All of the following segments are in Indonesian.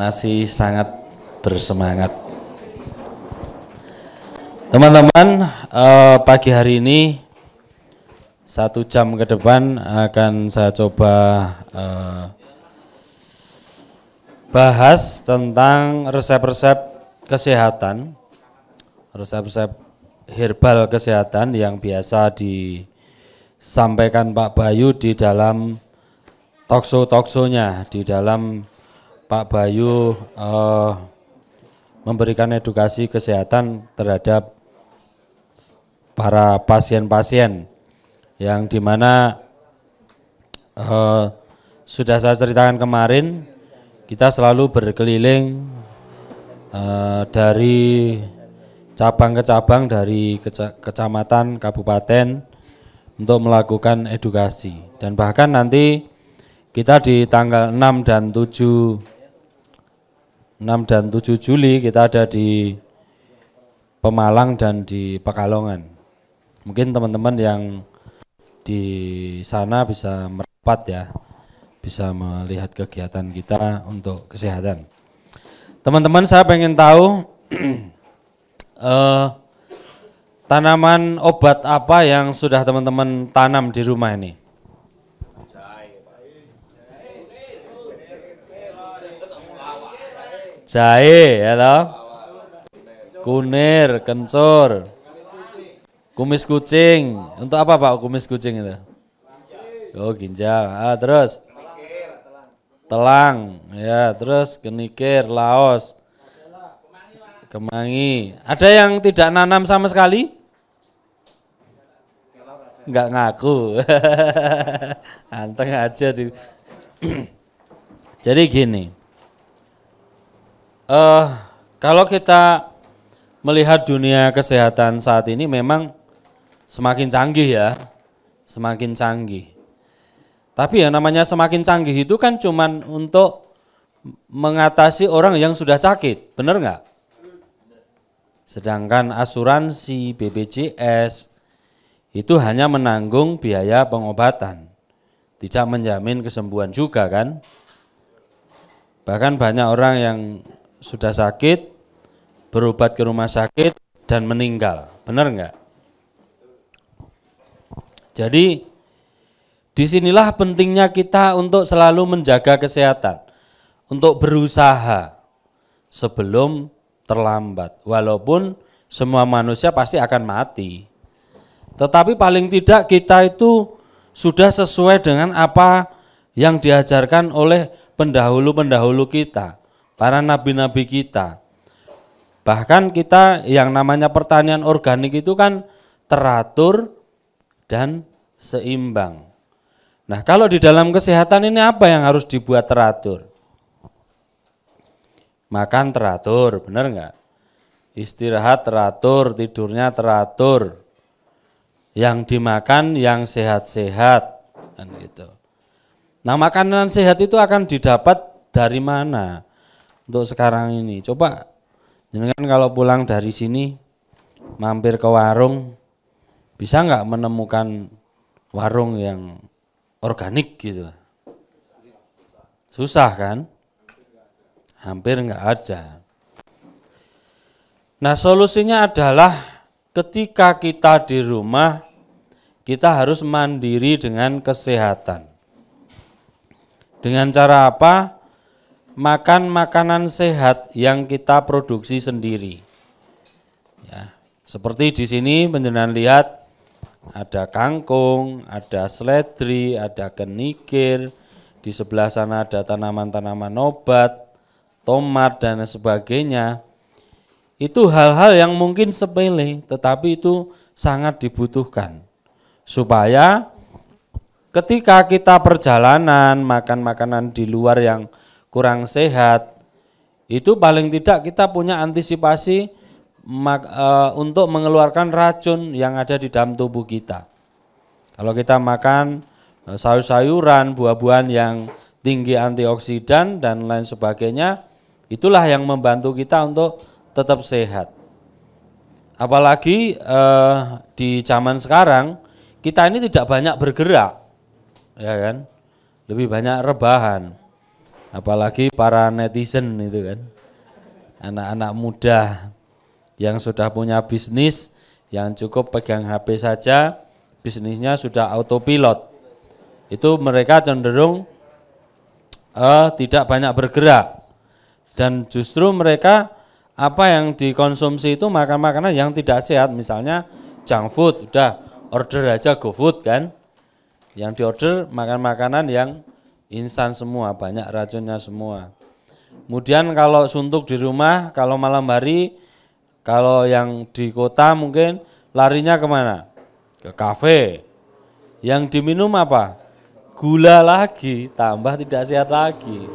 masih sangat bersemangat. Teman-teman, pagi hari ini 1 jam ke depan akan saya coba bahas tentang resep-resep kesehatan, resep-resep herbal kesehatan yang biasa disampaikan Pak Bayu di dalam talkshow-talkshow-nya, di dalam Pak Bayu memberikan edukasi kesehatan terhadap para pasien-pasien yang dimana sudah saya ceritakan kemarin, kita selalu berkeliling dari cabang ke cabang, dari kecamatan, kabupaten untuk melakukan edukasi. Dan bahkan nanti kita di tanggal 6 dan 7 Juli kita ada di Pemalang dan di Pekalongan. Mungkin teman-teman yang di sana bisa merapat ya, bisa melihat kegiatan kita untuk kesehatan. Teman-teman, saya pengen tahu tanaman obat apa yang sudah teman-teman tanam di rumah ini? Jahe, ya toh? Kunir, kencur, kumis kucing. Untuk apa Pak kumis kucing itu? Oh, ginjal. Terus telang, ya, terus kenikir, laos, kemangi. Ada yang tidak nanam sama sekali? Enggak ngaku. Anteng aja di. Jadi gini. Kalau kita melihat dunia kesehatan saat ini memang semakin canggih ya, semakin canggih. Tapi yang namanya semakin canggih itu kan cuman untuk mengatasi orang yang sudah sakit, benar nggak? Sedangkan asuransi BPJS itu hanya menanggung biaya pengobatan, tidak menjamin kesembuhan juga kan? Bahkan banyak orang yang sudah sakit, berobat ke rumah sakit dan meninggal, benar enggak? Jadi disinilah pentingnya kita untuk selalu menjaga kesehatan, untuk berusaha sebelum terlambat. Walaupun semua manusia pasti akan mati, tetapi paling tidak kita itu sudah sesuai dengan apa yang diajarkan oleh pendahulu-pendahulu kita, para nabi-nabi kita. Bahkan kita yang namanya pertanian organik itu kan teratur dan seimbang. Nah, kalau di dalam kesehatan ini apa yang harus dibuat teratur? Makan teratur, benar enggak? Istirahat teratur, tidurnya teratur. Yang dimakan yang sehat-sehat, kan gitu. Nah, makanan sehat itu akan didapat dari mana? Untuk sekarang ini, coba jangan kalau pulang dari sini mampir ke warung, bisa nggak menemukan warung yang organik gitu? Susah kan? Hampir nggak ada. Nah, solusinya adalah ketika kita di rumah, kita harus mandiri dengan kesehatan. Dengan cara apa? Makan makanan sehat yang kita produksi sendiri. Ya, seperti di sini penjenengan lihat ada kangkung, ada seledri, ada kenikir, di sebelah sana ada tanaman-tanaman obat, tomat dan sebagainya. Itu hal-hal yang mungkin sepele, tetapi itu sangat dibutuhkan supaya ketika kita perjalanan makan makanan di luar yang kurang sehat, itu paling tidak kita punya antisipasi untuk mengeluarkan racun yang ada di dalam tubuh kita. Kalau kita makan sayur-sayuran, buah-buahan yang tinggi antioksidan dan lain sebagainya, itulah yang membantu kita untuk tetap sehat. Apalagi di zaman sekarang kita ini tidak banyak bergerak, ya kan? Lebih banyak rebahan. Apalagi para netizen itu kan. Anak-anak muda yang sudah punya bisnis, yang cukup pegang HP saja, bisnisnya sudah autopilot. Itu mereka cenderung tidak banyak bergerak. Dan justru mereka apa yang dikonsumsi itu makanan yang tidak sehat, misalnya junk food, udah order aja GoFood kan. Yang diorder makan-makanan yang instan semua, banyak racunnya semua. Kemudian kalau suntuk di rumah, kalau malam hari, kalau yang di kota mungkin larinya kemana? Ke kafe. Yang diminum apa? Gula lagi, tambah tidak sehat lagi.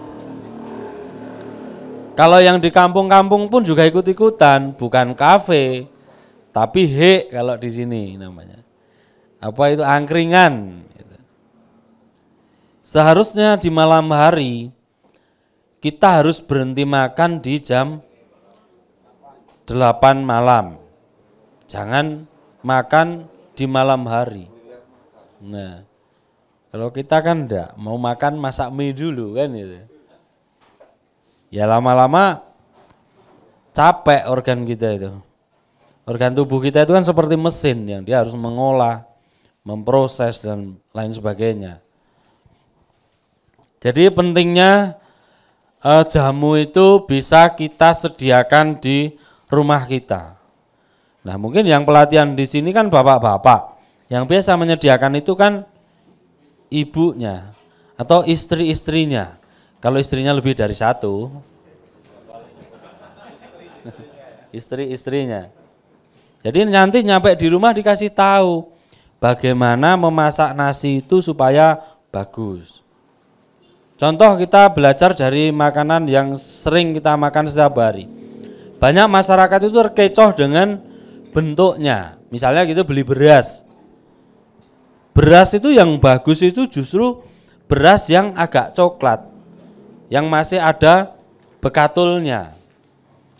Kalau yang di kampung-kampung pun juga ikut-ikutan, bukan kafe, tapi kalau di sini namanya. Apa itu angkringan. Seharusnya di malam hari kita harus berhenti makan di jam 8 malam. Jangan makan di malam hari. Nah, kalau kita kan enggak, mau makan masak mie dulu kan itu. Ya lama-lama capek organ kita itu. Organ tubuh kita itu kan seperti mesin yang dia harus mengolah, memproses dan lain sebagainya. Jadi pentingnya jamu itu bisa kita sediakan di rumah kita. Nah mungkin yang pelatihan di sini kan bapak-bapak, yang biasa menyediakan itu kan ibunya atau istri-istrinya. Kalau istrinya lebih dari satu, istri-istrinya. Jadi nanti nyampe di rumah dikasih tahu bagaimana memasak nasi itu supaya bagus. Contoh kita belajar dari makanan yang sering kita makan setiap hari. Banyak masyarakat itu terkecoh dengan bentuknya. Misalnya gitu beli beras. Beras itu yang bagus itu justru beras yang agak coklat. Yang masih ada bekatulnya.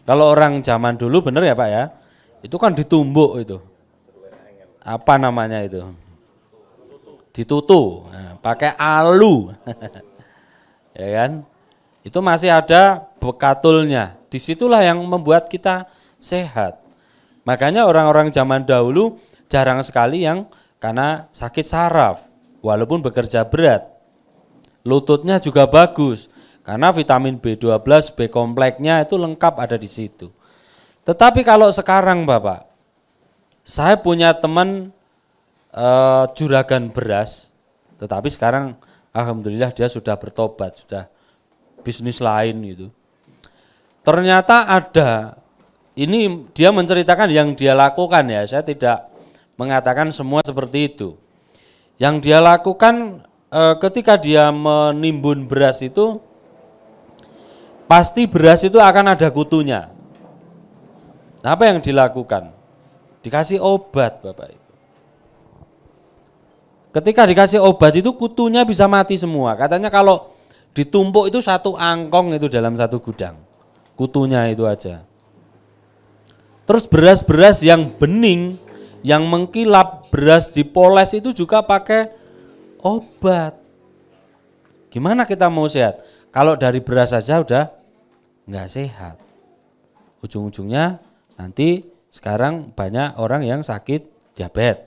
Kalau orang zaman dulu bener ya Pak ya, itu kan ditumbuk itu. Apa namanya itu? Ditutu, nah, pakai alu. Ya kan? Itu masih ada bekatulnya. Disitulah yang membuat kita sehat. Makanya orang-orang zaman dahulu jarang sekali yang karena sakit saraf, walaupun bekerja berat. Lututnya juga bagus, karena vitamin B12, B kompleksnya itu lengkap ada di situ. Tetapi kalau sekarang Bapak, saya punya teman juragan beras, tetapi sekarang alhamdulillah dia sudah bertobat, sudah bisnis lain gitu. Ternyata ada, ini dia menceritakan yang dia lakukan ya, saya tidak mengatakan semua seperti itu. Yang dia lakukan ketika dia menimbun beras itu, pasti beras itu akan ada kutunya. Apa yang dilakukan? Dikasih obat Bapak Ibu. Ketika dikasih obat itu kutunya bisa mati semua. Katanya kalau ditumpuk itu satu angkong itu dalam satu gudang. Kutunya itu aja. Terus beras-beras yang bening, yang mengkilap, beras dipoles itu juga pakai obat. Gimana kita mau sehat? Kalau dari beras saja udah nggak sehat. Ujung-ujungnya nanti sekarang banyak orang yang sakit diabetes,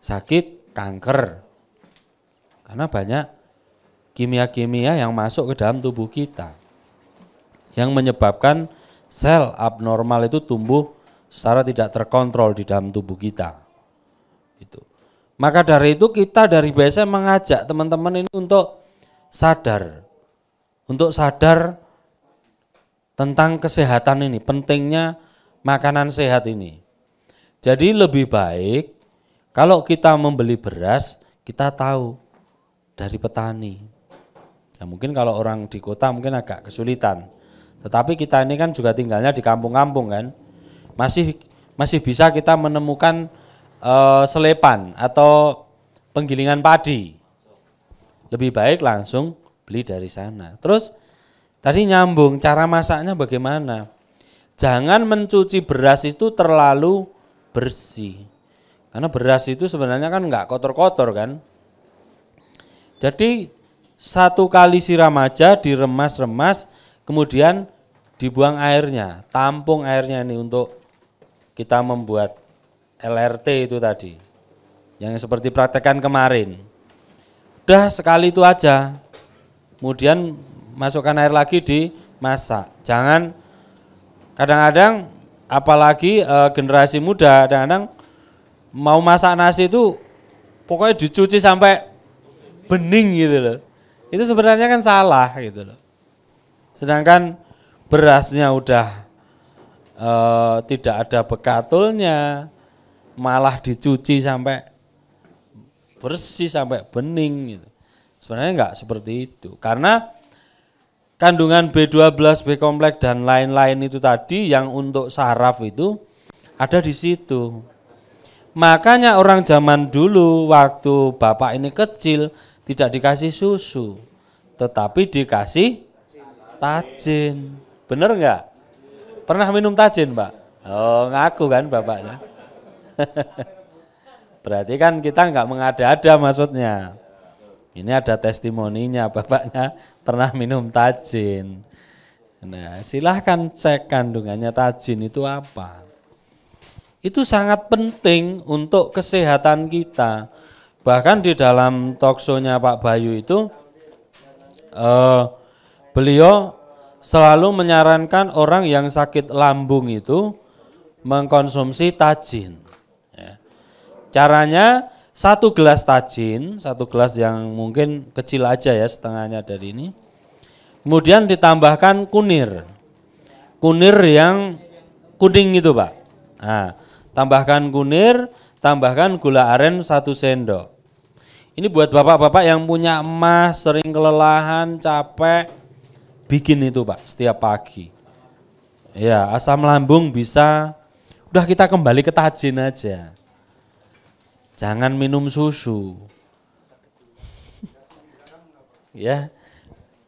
sakit kanker, karena banyak kimia-kimia yang masuk ke dalam tubuh kita yang menyebabkan sel abnormal itu tumbuh secara tidak terkontrol di dalam tubuh kita. Itu. Maka dari itu kita dari BSM mengajak teman-teman ini untuk sadar tentang kesehatan ini, pentingnya makanan sehat ini. Jadi lebih baik kalau kita membeli beras, kita tahu dari petani. Ya mungkin kalau orang di kota mungkin agak kesulitan. Tetapi kita ini kan juga tinggalnya di kampung-kampung kan. Masih bisa kita menemukan selepan atau penggilingan padi. Lebih baik langsung beli dari sana. Terus tadi nyambung, cara masaknya bagaimana? Jangan mencuci beras itu terlalu bersih. Karena beras itu sebenarnya kan enggak kotor-kotor kan. Jadi 1 kali siram aja, diremas-remas, kemudian dibuang airnya, tampung airnya ini untuk kita membuat LRT itu tadi, yang seperti praktekan kemarin. Udah sekali itu aja, kemudian masukkan air lagi dimasak. Jangan, kadang-kadang apalagi generasi muda, kadang-kadang mau masak nasi itu pokoknya dicuci sampai bening gitu loh. Itu sebenarnya kan salah gitu loh. Sedangkan berasnya udah tidak ada bekatulnya, malah dicuci sampai bersih, sampai bening gitu. Sebenarnya enggak seperti itu. Karena kandungan B12, B kompleks dan lain-lain itu tadi yang untuk saraf itu ada di situ. Makanya orang zaman dulu waktu bapak ini kecil tidak dikasih susu, tetapi dikasih tajin. Bener enggak? Pernah minum tajin, Pak? Oh, ngaku kan bapaknya. Berarti kan kita enggak mengada-ada maksudnya. Ini ada testimoninya, bapaknya pernah minum tajin. Nah, silahkan cek kandungannya tajin itu apa. Itu sangat penting untuk kesehatan kita. Bahkan di dalam talkshow-nya Pak Bayu itu, beliau selalu menyarankan orang yang sakit lambung itu mengkonsumsi tajin. Caranya 1 gelas tajin, 1 gelas yang mungkin kecil aja ya, setengahnya dari ini. Kemudian ditambahkan kunir. Kunir yang kuning itu, Pak. Nah, tambahkan kunir, tambahkan gula aren 1 sendok. Ini buat bapak-bapak yang punya emas, sering kelelahan, capek, bikin itu, Pak, setiap pagi. Ya, asam lambung bisa, udah kita kembali ke tajin aja. Jangan minum susu. Ya.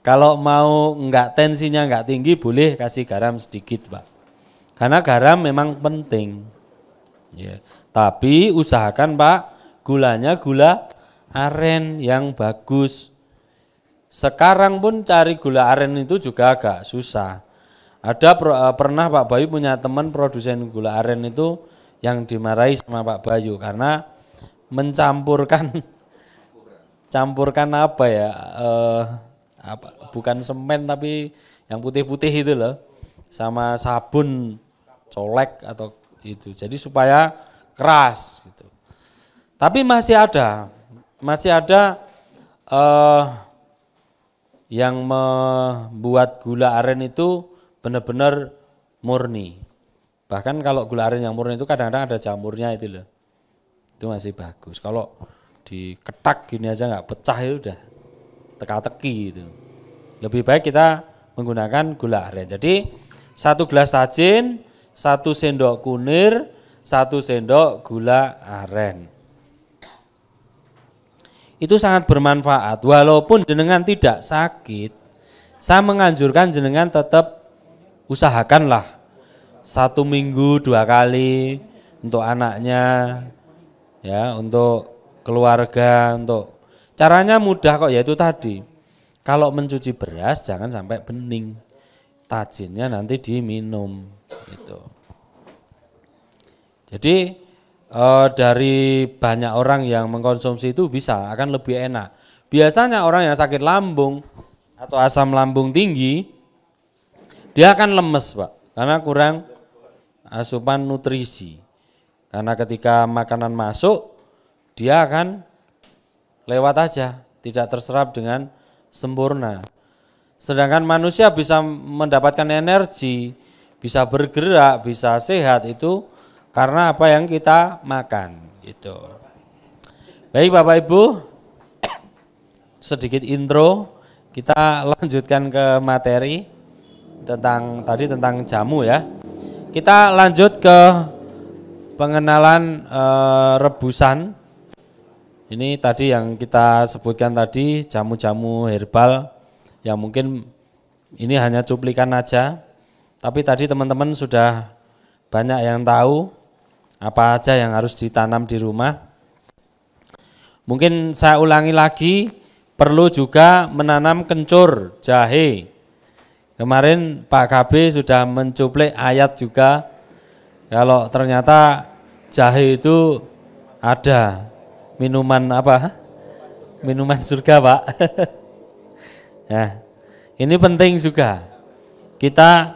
Kalau mau enggak tensinya enggak tinggi boleh kasih garam sedikit, Pak. Karena garam memang penting. Ya. Tapi usahakan, Pak, gulanya gula aren yang bagus. Sekarang pun cari gula aren itu juga agak susah. Ada pernah Pak Bayu punya teman produsen gula aren itu yang dimarahi sama Pak Bayu karena mencampurkan apa ya, bukan semen tapi yang putih-putih itu loh, sama sabun colek atau itu, jadi supaya keras gitu. Tapi masih ada yang membuat gula aren itu benar-benar murni. Bahkan kalau gula aren yang murni itu kadang-kadang ada jamurnya itu loh. Itu masih bagus. Kalau diketak gini aja nggak pecah itu udah teka-teki gitu. Lebih baik kita menggunakan gula aren. Jadi 1 gelas tajin, 1 sendok kunir, 1 sendok gula aren. Itu sangat bermanfaat. Walaupun jenengan tidak sakit, saya menganjurkan jenengan tetap usahakanlah 1 minggu 2 kali untuk anaknya. Ya, untuk keluarga, untuk caranya mudah kok, yaitu tadi. Kalau mencuci beras jangan sampai bening. Tajinnya nanti diminum gitu. Jadi dari banyak orang yang mengkonsumsi itu bisa akan lebih enak. Biasanya orang yang sakit lambung atau asam lambung tinggi dia akan lemes, Pak, karena kurang asupan nutrisi. Karena ketika makanan masuk, dia akan lewat aja, tidak terserap dengan sempurna. Sedangkan manusia bisa mendapatkan energi, bisa bergerak, bisa sehat itu karena apa yang kita makan gitu. Baik Bapak Ibu, sedikit intro, kita lanjutkan ke materi tentang jamu ya. Kita lanjut ke pengenalan rebusan. Ini tadi yang kita sebutkan tadi, jamu-jamu herbal yang mungkin ini hanya cuplikan aja. Tapi tadi teman-teman sudah banyak yang tahu apa aja yang harus ditanam di rumah. Mungkin saya ulangi lagi perlu juga menanam kencur, jahe. Kemarin Pak KB sudah mencuplik ayat juga, kalau ternyata jahe itu ada minuman apa? Minuman surga, Pak. Nah, ini penting juga. Kita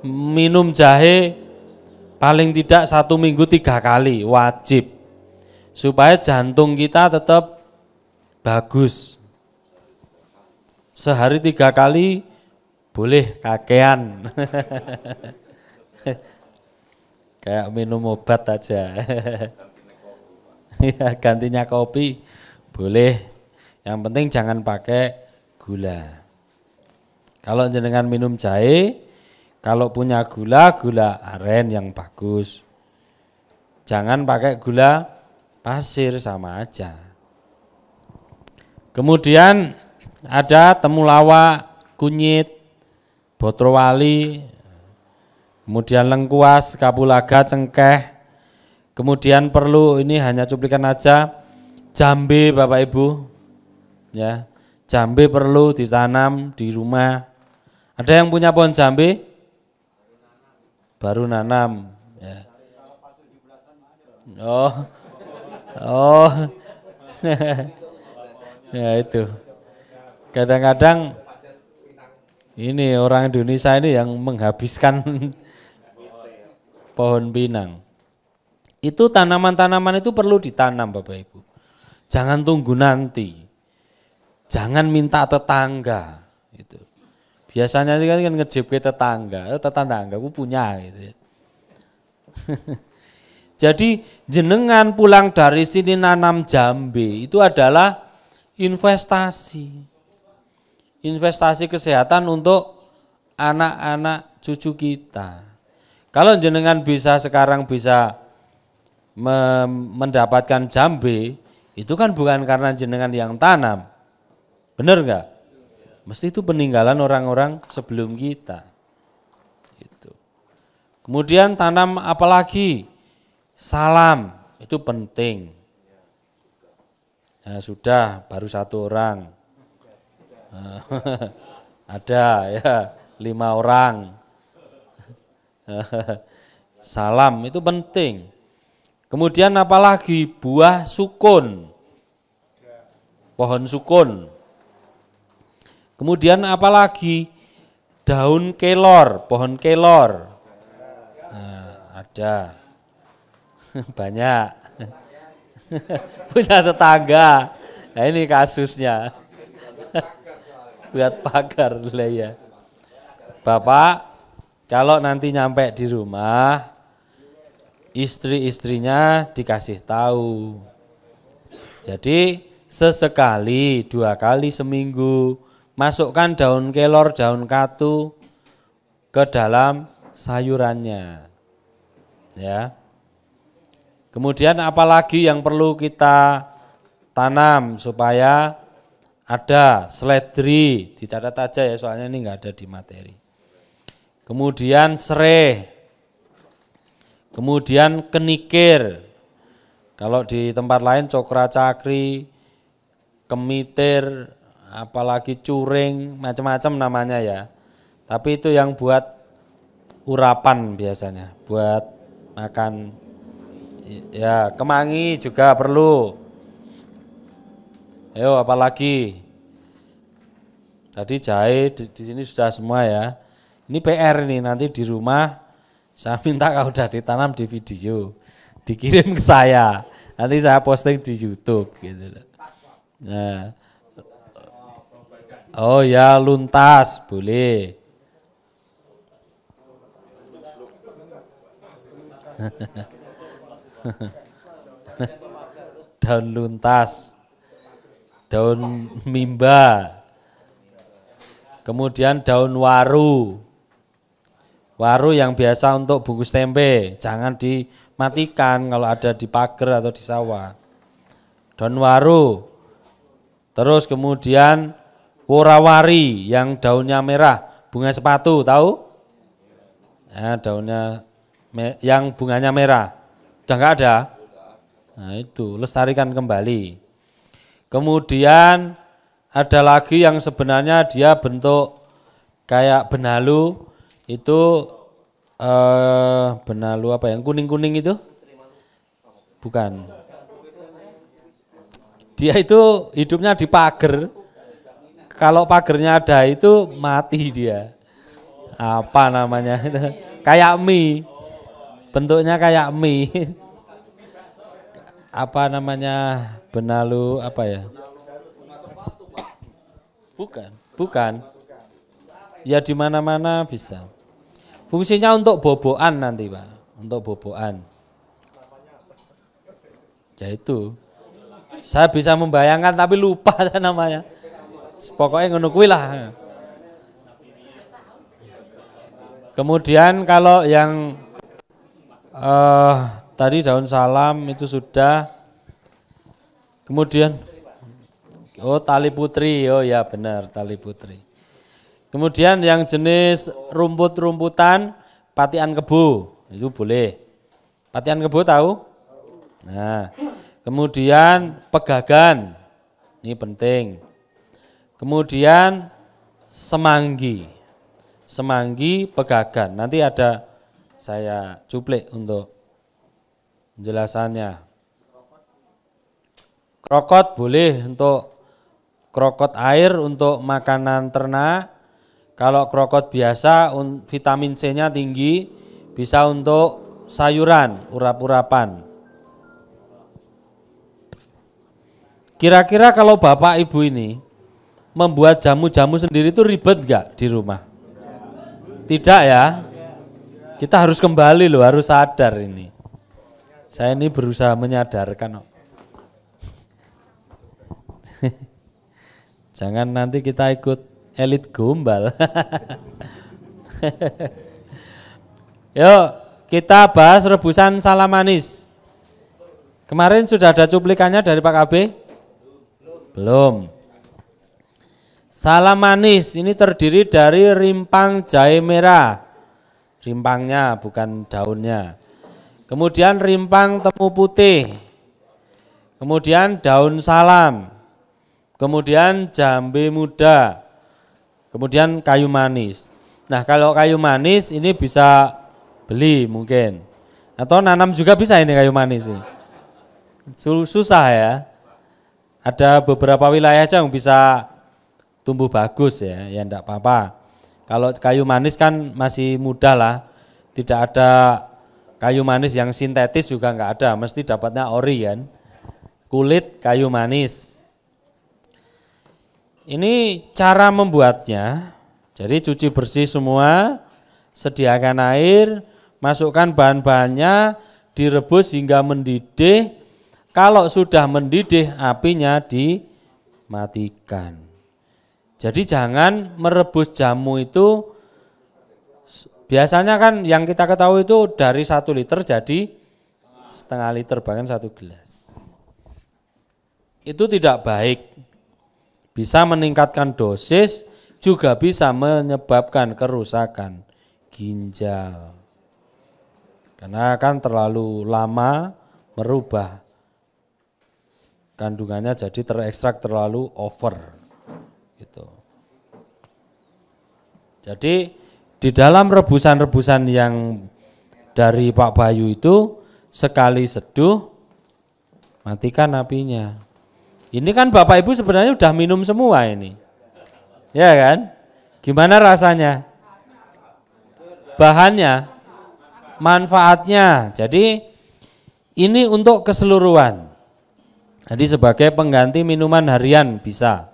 minum jahe paling tidak 1 minggu 3 kali, wajib. Supaya jantung kita tetap bagus. Sehari 3 kali boleh kakean. Kayak minum obat aja. Ya, gantinya kopi boleh. Yang penting jangan pakai gula. Kalau jenengan minum jahe, kalau punya gula, gula aren yang bagus. Jangan pakai gula pasir, sama aja. Kemudian ada temulawak, kunyit, botrowali, kemudian lengkuas, kapulaga, cengkeh. Kemudian perlu, ini hanya cuplikan aja, jambe Bapak Ibu. Ya, jambe perlu ditanam di rumah. Ada yang punya pohon jambe? Baru nanam. Ya. Oh, ya itu. Kadang-kadang ini orang Indonesia ini yang menghabiskan pohon pinang. Itu tanaman-tanaman itu perlu ditanam Bapak Ibu. Jangan tunggu nanti. Jangan minta tetangga. Itu. Biasanya kan ngejep ke tetangga aku punya gitu ya. Jadi jenengan pulang dari sini nanam jambe itu adalah investasi. Investasi kesehatan untuk anak-anak cucu kita. Kalau jenengan bisa sekarang bisa mendapatkan jambe, itu kan bukan karena jenengan yang tanam. Benar enggak? Mesti itu peninggalan orang-orang sebelum kita. Itu. Kemudian tanam apa lagi? Salam, itu penting. Ya, sudah, baru 1 orang. Ada ya 5 orang. Salam itu penting. Kemudian apalagi buah sukun. Pohon sukun. Kemudian apalagi daun kelor, pohon kelor. Nah, ada. Banyak. Punya tetangga. Nah, ini kasusnya. Buat pagar lah ya. Bapak kalau nanti nyampe di rumah, istri-istrinya dikasih tahu. Jadi sesekali 2 kali seminggu masukkan daun kelor, daun katu ke dalam sayurannya. Ya. Kemudian apalagi yang perlu kita tanam supaya ada seledri, dicatat aja ya soalnya ini enggak ada di materi. Kemudian sereh. Kemudian kenikir. Kalau di tempat lain cokra cakri, kemitir, apalagi curing, macam-macam namanya ya. Tapi itu yang buat urapan biasanya, buat makan. Ya, kemangi juga perlu. Ayo apalagi. Tadi jahe di sini sudah semua ya. Ini PR nih nanti di rumah saya minta kalau udah ditanam di video, dikirim ke saya. Nanti saya posting di YouTube gitu. Nah. Oh ya, luntas boleh. Daun luntas, daun mimba, kemudian daun waru. Waru yang biasa untuk bungkus tempe, jangan dimatikan kalau ada di pagar atau di sawah. Daun waru. Terus kemudian worawari yang daunnya merah, bunga sepatu, tahu? Nah, daunnya yang bunganya merah. Udah enggak ada? Nah, itu lestarikan kembali. Kemudian Ada lagi yang sebenarnya dia bentuk kayak benalu, itu benalu apa yang kuning-kuning itu? Bukan. Dia itu hidupnya di pagar. Kalau pagernya ada itu mati dia. Apa namanya? Kayak mie. Bentuknya kayak mie. Apa namanya? Benalu apa ya? Bukan. Ya di mana-mana bisa. Fungsinya untuk bobokan nanti, Pak. Untuk bobokan. Ya itu. Saya bisa membayangkan tapi lupa namanya. Pokoknya ngono kuwi lah. Kemudian kalau yang tadi daun salam itu sudah. Kemudian tali putri. Oh ya benar, tali putri. Kemudian yang jenis rumput-rumputan, patian kebo, itu boleh. Patian kebo tahu? Nah, kemudian pegagan, ini penting. Kemudian semanggi, pegagan. Nanti ada saya cuplik untuk penjelasannya. Krokot boleh untuk krokot air untuk makanan ternak. Kalau krokot biasa vitamin C-nya tinggi, bisa untuk sayuran, urap-urapan. Kira-kira kalau Bapak Ibu ini membuat jamu-jamu sendiri itu ribet gak di rumah? Tidak ya? Kita harus kembali loh, harus sadar ini. Saya ini berusaha menyadarkan. Jangan nanti kita ikut elit gombal. Yuk kita bahas rebusan salam manis. Kemarin sudah ada cuplikannya dari Pak KB? Belum. Salam manis ini terdiri dari rimpang jahe merah. Rimpangnya bukan daunnya. Kemudian rimpang temu putih. Kemudian daun salam. Kemudian jambe muda. Kemudian kayu manis. Nah kalau kayu manis ini bisa beli mungkin. Atau nanam juga bisa ini kayu manis ini. Susah ya. Ada beberapa wilayah aja yang bisa tumbuh bagus ya enggak apa-apa. Kalau kayu manis kan masih mudah lah. Tidak ada kayu manis yang sintetis juga enggak ada. Mesti dapatnya ori kan. Kulit kayu manis. Ini cara membuatnya, jadi cuci bersih semua, sediakan air, masukkan bahan-bahannya, direbus hingga mendidih. Kalau sudah mendidih, apinya dimatikan. Jadi jangan merebus jamu itu, biasanya kan yang kita ketahui itu dari 1 liter jadi setengah liter, bahkan 1 gelas. Itu tidak baik. Bisa meningkatkan dosis, juga bisa menyebabkan kerusakan ginjal. Karena kan terlalu lama merubah kandungannya jadi terekstrak terlalu over. Gitu. Jadi di dalam rebusan-rebusan yang dari Pak Bayu itu sekali seduh matikan apinya. Ini kan Bapak Ibu sebenarnya udah minum semua ini. Ya kan? Gimana rasanya? Bahannya, manfaatnya. Jadi ini untuk keseluruhan. Jadi sebagai pengganti minuman harian bisa.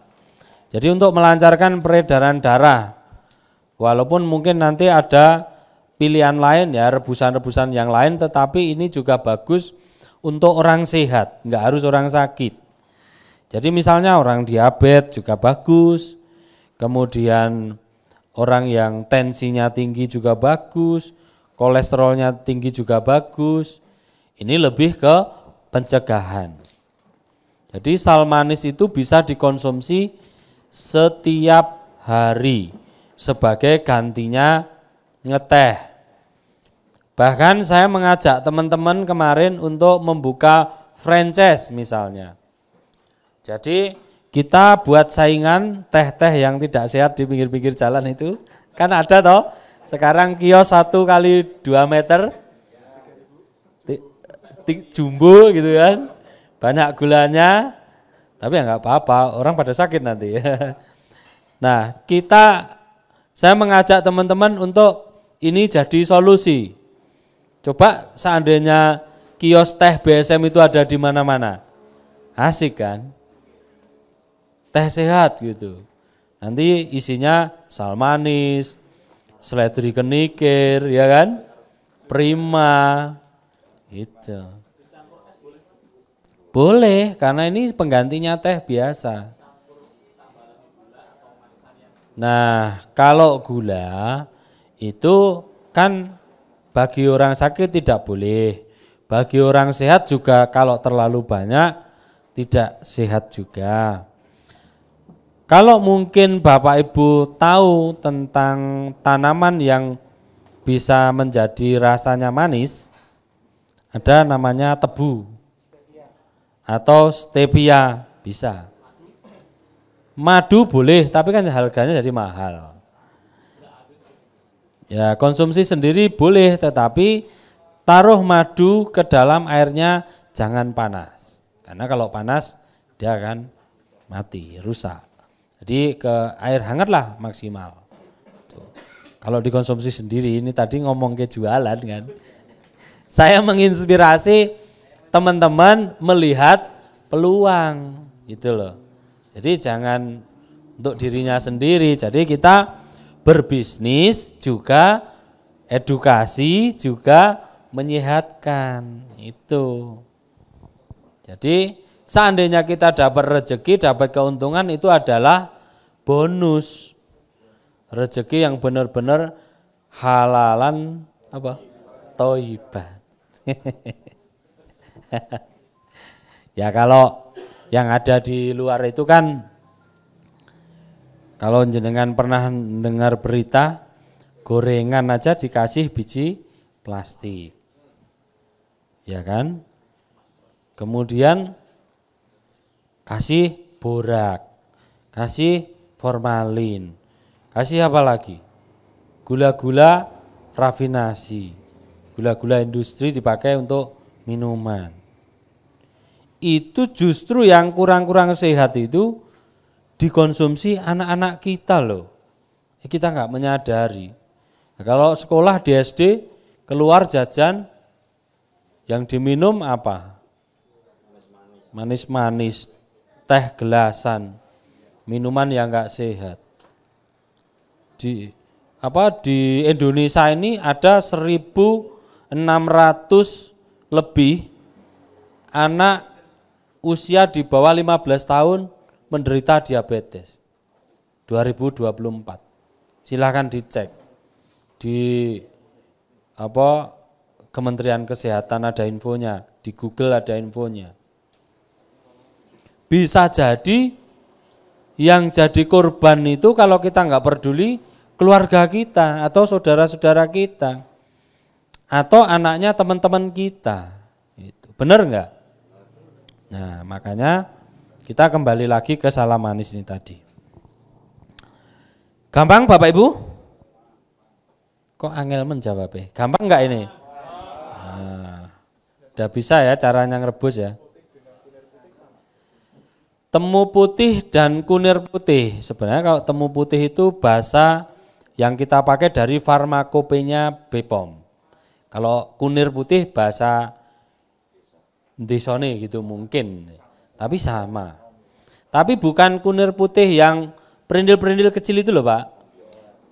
Jadi untuk melancarkan peredaran darah. Walaupun mungkin nanti ada pilihan lain ya, rebusan-rebusan yang lain, tetapi ini juga bagus untuk orang sehat, enggak harus orang sakit. Jadi misalnya orang diabetes juga bagus, kemudian orang yang tensinya tinggi juga bagus, kolesterolnya tinggi juga bagus. Ini lebih ke pencegahan. Jadi sal manis itu bisa dikonsumsi setiap hari sebagai gantinya ngeteh. Bahkan saya mengajak teman-teman kemarin untuk membuka franchise misalnya. Jadi kita buat saingan teh-teh yang tidak sehat di pinggir-pinggir jalan itu. Kan ada toh, sekarang kios 1 kali 2 meter, jumbo gitu kan, banyak gulanya, tapi ya nggak apa-apa, orang pada sakit nanti. Nah, saya mengajak teman-teman untuk ini jadi solusi. Coba seandainya kios teh BSM itu ada di mana-mana, asik kan? Teh sehat gitu. Nanti isinya sal manis, seledri kenikir, ya kan? Prima, itu. Boleh, karena ini penggantinya teh biasa. Nah, kalau gula itu kan bagi orang sakit tidak boleh. Bagi orang sehat juga kalau terlalu banyak tidak sehat juga. Kalau mungkin Bapak Ibu tahu tentang tanaman yang bisa menjadi rasanya manis, ada namanya tebu atau stevia bisa. Madu boleh, tapi kan harganya jadi mahal. Ya, konsumsi sendiri boleh, tetapi taruh madu ke dalam airnya jangan panas. Karena kalau panas dia akan mati, rusak. Jadi ke air hangatlah maksimal. Tuh. Kalau dikonsumsi sendiri, ini tadi ngomong ke jualan kan. Saya menginspirasi teman-teman melihat peluang gitu loh. Jadi jangan untuk dirinya sendiri. Jadi kita berbisnis juga edukasi juga menyehatkan itu. Jadi seandainya kita dapat rezeki, dapat keuntungan itu adalah bonus. Rezeki yang benar-benar halalan apa? Thayyibah. Ya kalau yang ada di luar itu kan, kalau jenengan pernah dengar berita gorengan aja dikasih biji plastik, ya kan? Kemudian kasih borak, kasih formalin, kasih apa lagi? Gula-gula rafinasi, gula-gula industri dipakai untuk minuman. Itu justru yang kurang-kurang sehat itu dikonsumsi anak-anak kita loh. Kita nggak menyadari. Nah, kalau sekolah di SD keluar jajan yang diminum apa? Manis-manis, teh gelasan, minuman yang nggak sehat. Di Indonesia ini ada 1.600 lebih anak usia di bawah 15 tahun menderita diabetes 2024. Silakan dicek di Kementerian Kesehatan ada infonya, di Google ada infonya. Bisa jadi yang jadi korban itu kalau kita nggak peduli keluarga kita atau saudara-saudara kita atau anaknya teman-teman kita. Itu benar nggak? Nah, makanya kita kembali lagi ke salam manis ini tadi. Gampang Bapak Ibu? Kok angel menjawab ya? Gampang enggak ini? Nah, udah bisa ya caranya ngerebus ya. Temu putih dan kunir putih. Sebenarnya kalau temu putih itu bahasa yang kita pakai dari farmakopenya BPOM. Kalau kunir putih bahasa desone gitu mungkin, tapi sama. Tapi bukan kunir putih yang perindil-perindil kecil itu loh Pak.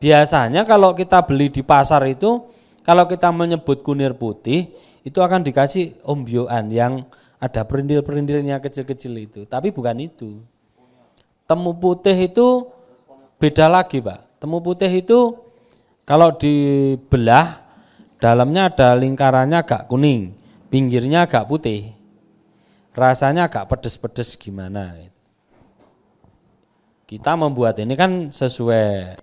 Biasanya kalau kita beli di pasar itu, kalau kita menyebut kunir putih, itu akan dikasih ombyoan yang ada perindil-perindilnya kecil-kecil itu. Tapi bukan itu. Temu putih itu beda lagi Pak. Temu putih itu kalau dibelah, dalamnya ada lingkarannya agak kuning, pinggirnya agak putih. Rasanya agak pedes-pedes gimana. Kita membuat ini kan sesuai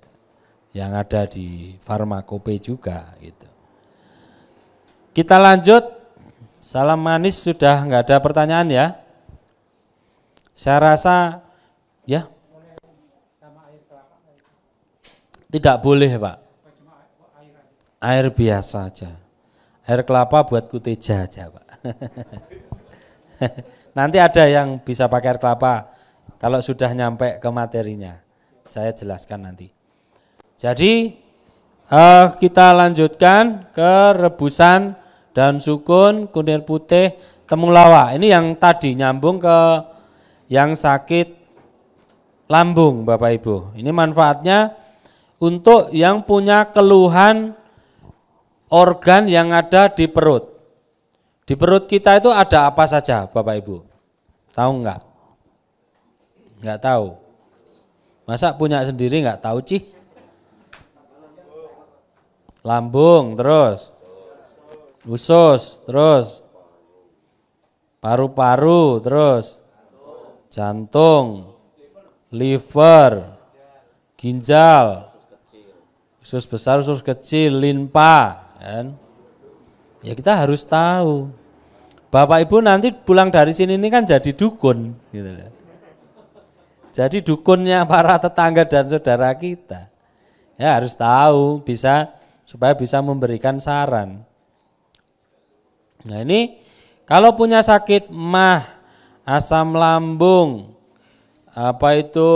yang ada di farmakope juga gitu. Kita lanjut, salam manis sudah nggak ada pertanyaan ya. Saya rasa Ya. Tidak boleh, Pak. Air biasa aja. Air kelapa buat kuteja aja, Pak. Nanti ada yang bisa pakai air kelapa kalau sudah nyampe ke materinya. Saya jelaskan nanti. Jadi kita lanjutkan ke rebusan daun sukun, kunir putih, temulawak. Ini yang tadi nyambung ke yang sakit lambung, Bapak Ibu. Ini manfaatnya untuk yang punya keluhan organ yang ada di perut. Di perut kita itu ada apa saja, Bapak Ibu? Tahu enggak? Enggak tahu. Masa punya sendiri enggak tahu, Cih? Lambung, terus usus, terus paru-paru, terus jantung, liver, ginjal, usus besar, usus kecil, limpa, kan? Ya kita harus tahu. Bapak Ibu nanti pulang dari sini ini kan jadi dukun, gitu. Jadi dukunnya para tetangga dan saudara kita. Ya harus tahu, supaya bisa memberikan saran. Nah ini kalau punya sakit mah, asam lambung,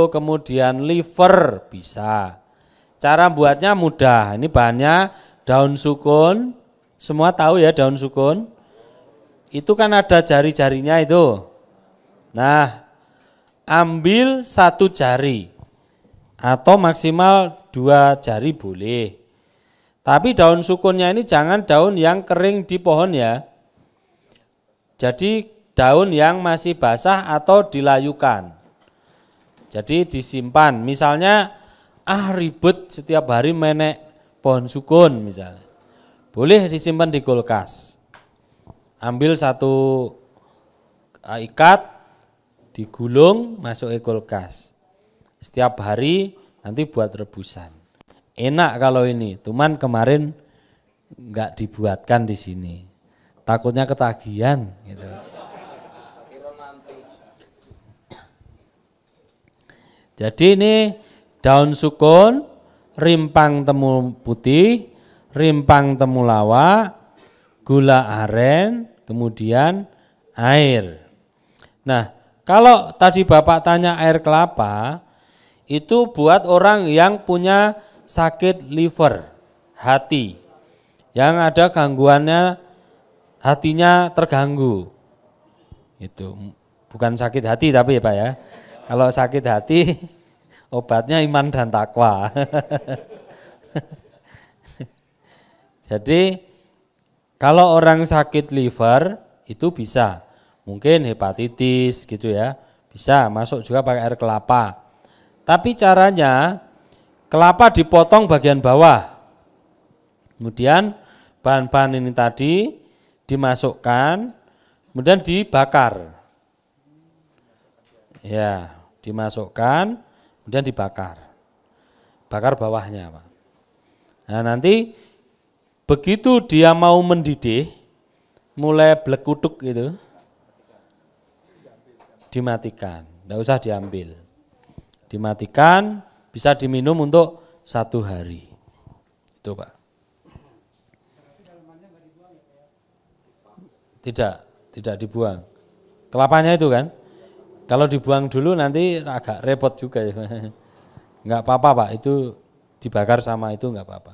kemudian liver bisa. Cara buatnya mudah. Ini bahannya daun sukun. Semua tahu ya daun sukun. Itu kan ada jari-jarinya itu. Nah, ambil 1 jari atau maksimal 2 jari boleh. Tapi daun sukunnya ini jangan daun yang kering di pohon ya. Jadi daun yang masih basah atau dilayukan. Jadi disimpan. Misalnya ribet setiap hari menek pohon sukun misalnya. Boleh disimpan di kulkas. Ambil 1 ikat, digulung, masuk ke kulkas. Setiap hari nanti buat rebusan. Enak kalau ini, cuman kemarin enggak dibuatkan di sini. Takutnya ketagihan gitu. Jadi ini daun sukun, rimpang temu putih, rimpang temulawak, gula aren, kemudian air. Nah, kalau tadi Bapak tanya air kelapa, itu buat orang yang punya sakit liver, hati, yang ada gangguannya hatinya terganggu. Itu bukan sakit hati tapi ya Pak ya. Kalau sakit hati obatnya iman dan takwa. Jadi kalau orang sakit liver itu bisa, mungkin hepatitis gitu ya, bisa masuk juga pakai air kelapa. Tapi caranya kelapa dipotong bagian bawah, kemudian bahan-bahan ini tadi dimasukkan, kemudian dibakar. Ya, dimasukkan, kemudian dibakar. Bakar bawahnya, Pak. Nah, nanti begitu dia mau mendidih, mulai blekutuk gitu, dimatikan, enggak usah diambil. Dimatikan, bisa diminum untuk 1 hari. Itu Pak. Tidak dibuang. Kelapanya itu kan, kalau dibuang dulu nanti agak repot juga. Enggak apa-apa Pak, itu dibakar sama itu enggak apa-apa.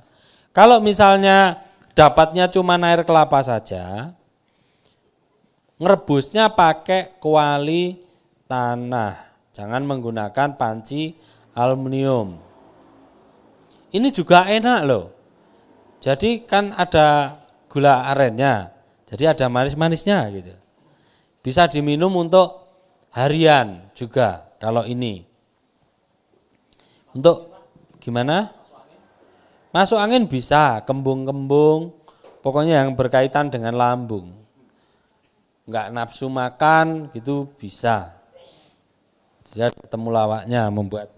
Kalau misalnya dapatnya cuma air kelapa saja, ngerebusnya pakai kuali tanah. Jangan menggunakan panci aluminium. Ini juga enak loh. Jadi kan ada gula arennya, jadi ada manis-manisnya gitu. Bisa diminum untuk harian juga kalau ini. Untuk gimana? Masuk angin bisa, kembung-kembung, pokoknya yang berkaitan dengan lambung. Enggak nafsu makan gitu bisa. Jadi temulawaknya membuat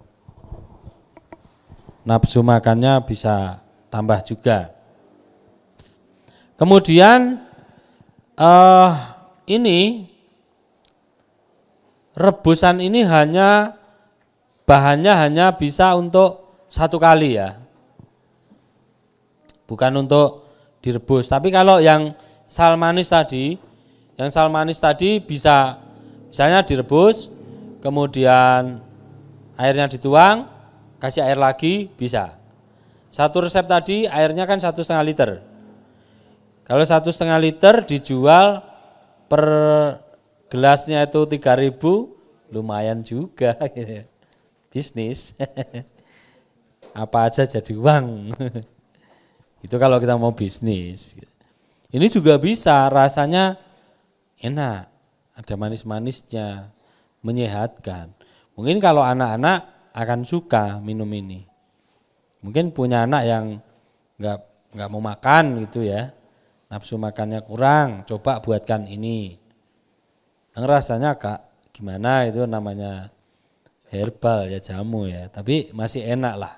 nafsu makannya bisa tambah juga. Kemudian ini rebusan ini hanya bahannya hanya bisa untuk 1 kali ya. Bukan untuk direbus. Tapi kalau yang sal manis tadi bisa misalnya direbus, kemudian airnya dituang, kasih air lagi bisa. Satu resep tadi airnya kan 1,5 liter. Kalau 1,5 liter dijual per gelasnya itu 3.000, lumayan juga. Bisnis. Apa aja jadi uang. Itu kalau kita mau bisnis. Ini juga bisa, rasanya enak, ada manis-manisnya, menyehatkan. Mungkin kalau anak-anak akan suka minum ini. Mungkin punya anak yang nggak mau makan gitu ya, nafsu makannya kurang, coba buatkan ini. Yang rasanya agak gimana, itu namanya herbal ya, jamu ya, tapi masih enak lah.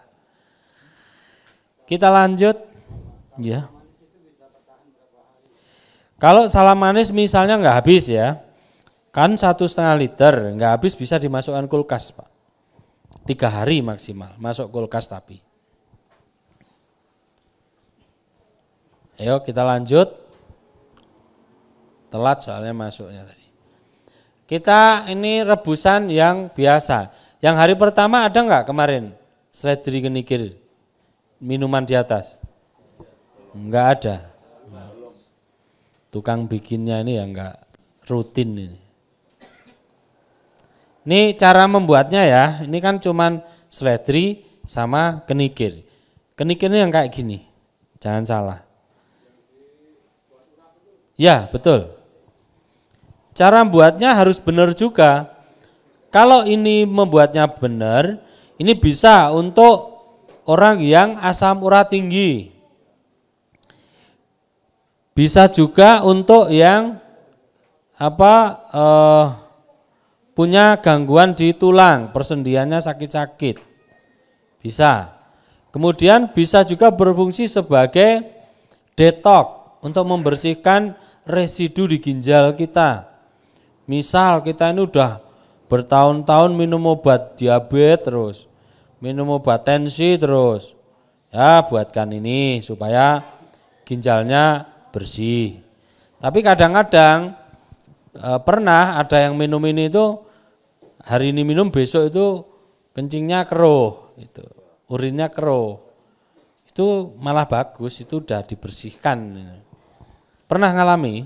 Kita lanjut ya. Kalau salam manis misalnya nggak habis ya, kan 1,5 liter nggak habis bisa dimasukkan kulkas Pak. 3 hari maksimal masuk kulkas tapi. Ayo kita lanjut. Telat soalnya masuknya tadi. Kita ini rebusan yang biasa. Yang hari pertama ada nggak kemarin? Seledri kenikir, minuman di atas? Enggak ada. Tukang bikinnya ini yang enggak rutin ini. Ini cara membuatnya ya. Ini kan cuman seledri sama kenikir. Kenikirnya yang kayak gini. Jangan salah. Ya, betul. Cara membuatnya harus benar juga. Kalau ini membuatnya benar, ini bisa untuk orang yang asam urat tinggi. Bisa juga untuk yang punya gangguan di tulang, persendiannya sakit-sakit. Bisa. Kemudian bisa juga berfungsi sebagai detox untuk membersihkan residu di ginjal kita. Misal kita ini udah bertahun-tahun minum obat diabetes terus, minum obat tensi terus. Ya, buatkan ini supaya ginjalnya bersih. Tapi kadang-kadang pernah ada yang minum ini itu hari ini minum besok itu kencingnya keruh, itu urinnya keruh. Itu malah bagus, itu udah dibersihkan. Pernah ngalami?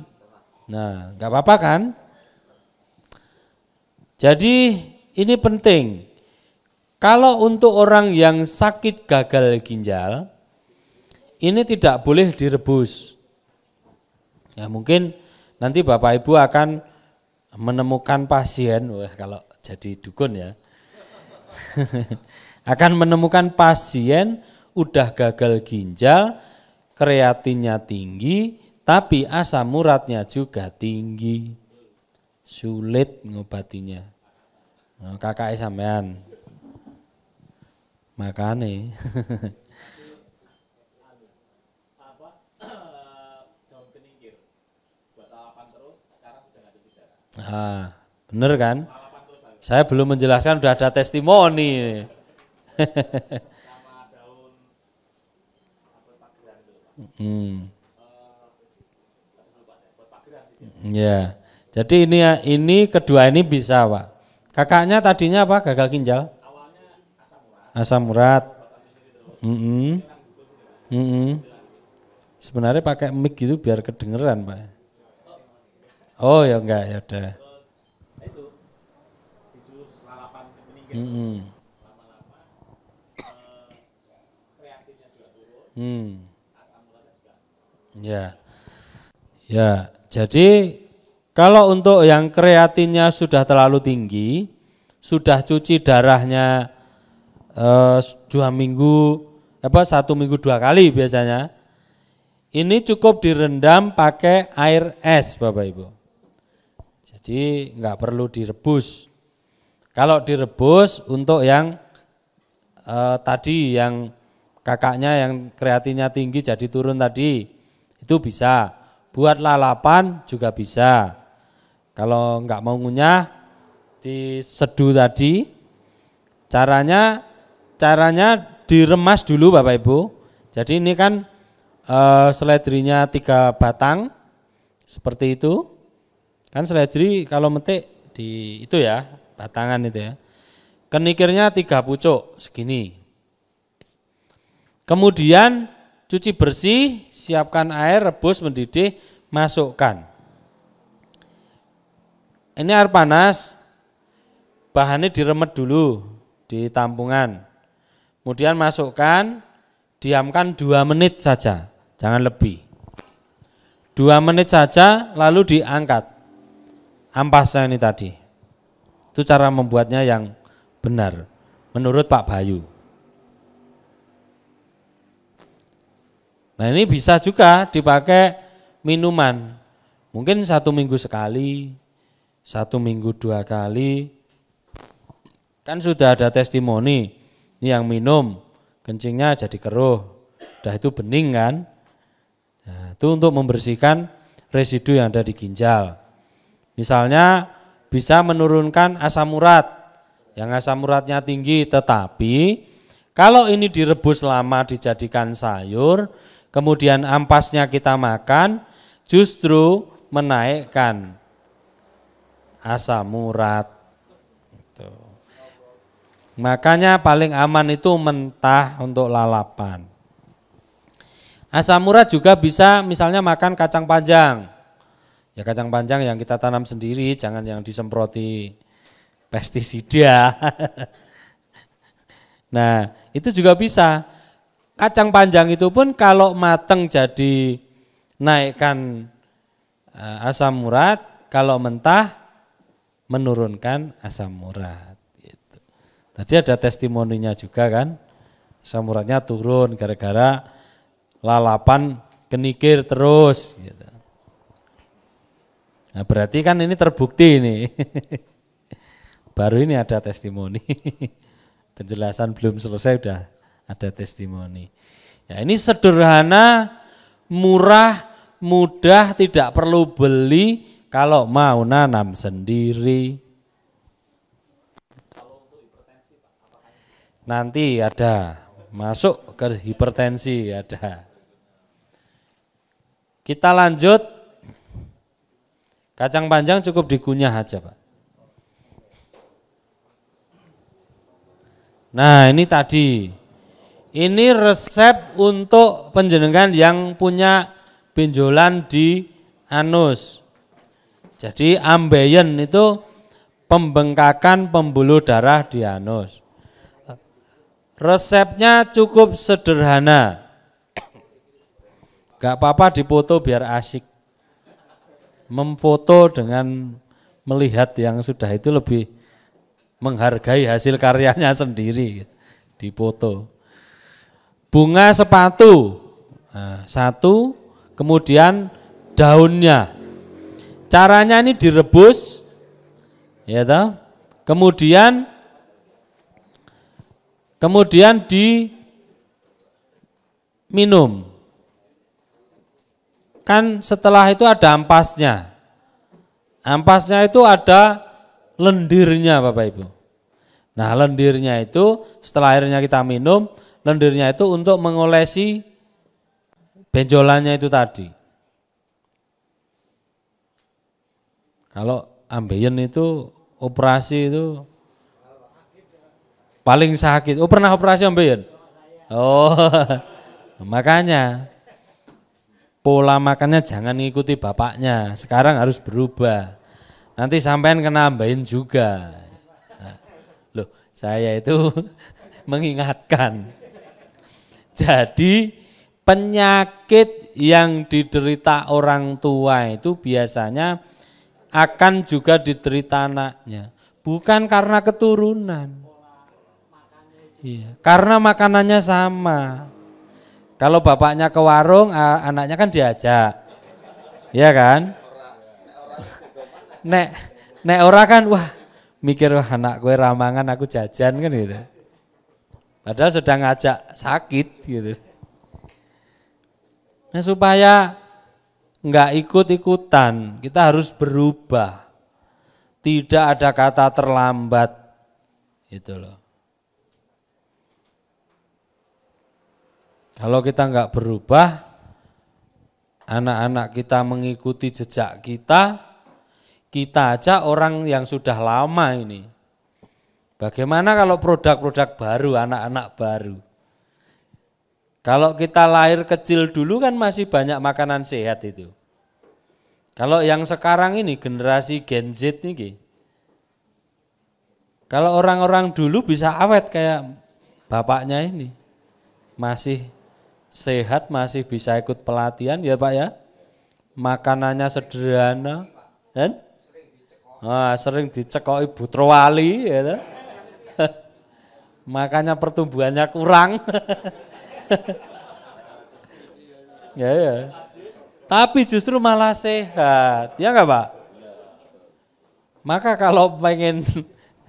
Nah, nggak apa-apa kan? Jadi ini penting. Kalau untuk orang yang sakit gagal ginjal, ini tidak boleh direbus. Ya mungkin nanti Bapak Ibu akan menemukan pasien, wah kalau jadi dukun ya, akan menemukan pasien udah gagal ginjal, kreatinnya tinggi, tapi asam uratnya juga tinggi, sulit ngobatinya. Nah, kakak sampean, makane. Nah, bener kan? Saya belum menjelaskan, udah ada testimoni. Ya, jadi ini kedua ini bisa Pak. Kakaknya tadinya apa? Gagal ginjal? Asam urat. Sebenarnya pakai mic gitu biar kedengeran Pak. Oh ya enggak, ya udah. Ya. Ya, jadi kalau untuk yang kreatinnya sudah terlalu tinggi, sudah cuci darahnya 1 minggu 2 kali biasanya, ini cukup direndam pakai air es Bapak Ibu. Jadi nggak perlu direbus. Kalau direbus untuk yang tadi yang kakaknya yang kreatinnya tinggi jadi turun tadi, itu bisa. Buat lalapan juga bisa. Kalau nggak mau ngunyah, diseduh tadi, Caranya diremas dulu Bapak Ibu. Jadi ini kan seledrinya 3 batang seperti itu. Kan seledri kalau metik di itu ya, batangan itu ya. Kenikirnya 3 pucuk segini. Kemudian cuci bersih, siapkan air, rebus, mendidih, masukkan. Ini air panas, bahannya diremet dulu di tampungan. Kemudian masukkan, diamkan 2 menit saja, jangan lebih. 2 menit saja lalu diangkat. Ampasnya ini tadi. Itu cara membuatnya yang benar menurut Pak Bayu. Nah ini bisa juga dipakai minuman. Mungkin 1 minggu sekali, 1 minggu 2 kali. Kan sudah ada testimoni, ini yang minum kencingnya jadi keruh, udah itu bening kan. Nah, itu untuk membersihkan residu yang ada di ginjal. Misalnya bisa menurunkan asam urat, yang asam uratnya tinggi, tetapi kalau ini direbus lama dijadikan sayur, kemudian ampasnya kita makan, justru menaikkan asam urat. Makanya paling aman itu mentah untuk lalapan. Asam urat juga bisa misalnya makan kacang panjang. Ya kacang panjang yang kita tanam sendiri, jangan yang disemproti pestisida. Nah itu juga bisa. Kacang panjang itu pun kalau mateng jadi naikkan asam urat, kalau mentah menurunkan asam urat. Gitu. Tadi ada testimoninya juga kan, asam uratnya turun gara-gara lalapan kenikir terus. Gitu. Nah berarti kan ini terbukti ini, baru ini ada testimoni, penjelasan belum selesai udah ada testimoni. Ya ini sederhana, murah, mudah, tidak perlu beli kalau mau nanam sendiri. Nanti ada masuk ke hipertensi ada. Kita lanjut. Kacang panjang cukup dikunyah aja Pak. Nah ini tadi. Ini resep untuk penjenengan yang punya benjolan di anus. Jadi ambeien itu pembengkakan pembuluh darah di anus. Resepnya cukup sederhana. Gak apa-apa dipoto biar asik. Memfoto dengan melihat yang sudah itu lebih menghargai hasil karyanya sendiri. Dipoto. Bunga sepatu, nah, 1, kemudian daunnya. Caranya ini direbus, ya toh. Kemudian diminum. Kan setelah itu ada ampasnya. Ampasnya itu ada lendirnya Bapak Ibu. Nah lendirnya itu setelah airnya kita minum, lendirnya itu untuk mengolesi benjolannya itu tadi. Kalau ambeien itu operasi itu paling sakit. Oh pernah operasi ambeien? Oh makanya pola makannya jangan ngikuti bapaknya. Sekarang harus berubah. Nanti sampean kena ambeien juga. Nah, loh saya itu mengingatkan. Jadi penyakit yang diderita orang tua itu biasanya akan juga diderita anaknya. Bukan karena keturunan. Iya, karena makanannya sama. Kalau bapaknya ke warung, anaknya kan diajak. Iya kan? Nek ora kan wah mikir wah anak gue ramangan aku jajan kan gitu. Padahal sedang ngajak sakit gitu. Nah supaya enggak ikut-ikutan, kita harus berubah. Tidak ada kata terlambat. Gitu loh. Kalau kita nggak berubah, anak-anak kita mengikuti jejak kita aja orang yang sudah lama ini. Bagaimana kalau produk-produk baru, anak-anak baru? Kalau kita lahir kecil dulu kan masih banyak makanan sehat itu. Kalau yang sekarang ini generasi Gen Z nih, kalau orang-orang dulu bisa awet kayak bapaknya ini, masih sehat, masih bisa ikut pelatihan ya Pak ya. Makanannya sederhana, kan? Sering dicekok ibu terwali, ya. Makanya pertumbuhannya kurang. Ya. Tapi justru malah sehat, ya enggak Pak? Maka kalau pengen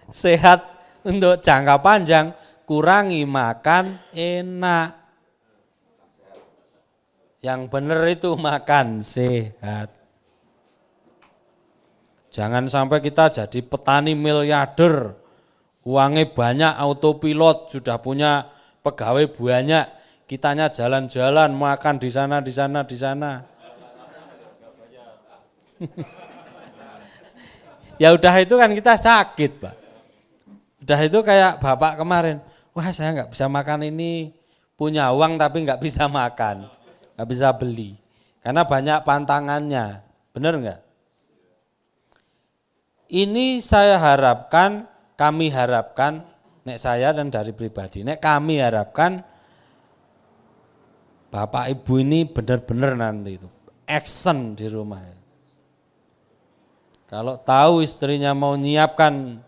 sehat untuk jangka panjang, kurangi makan enak. Yang benar itu makan sehat. Jangan sampai kita jadi petani miliarder, uangnya banyak, autopilot, sudah punya pegawai banyak, kitanya jalan-jalan, makan di sana. Ya udah itu kan kita sakit Pak. Udah itu kayak bapak kemarin, wah saya nggak bisa makan ini, punya uang tapi nggak bisa makan, nggak bisa beli, karena banyak pantangannya, benar nggak? Ini saya harapkan, kami harapkan, nek saya dan dari pribadi, nek kami harapkan bapak ibu ini benar-benar nanti itu action di rumah. Kalau tahu istrinya mau nyiapkan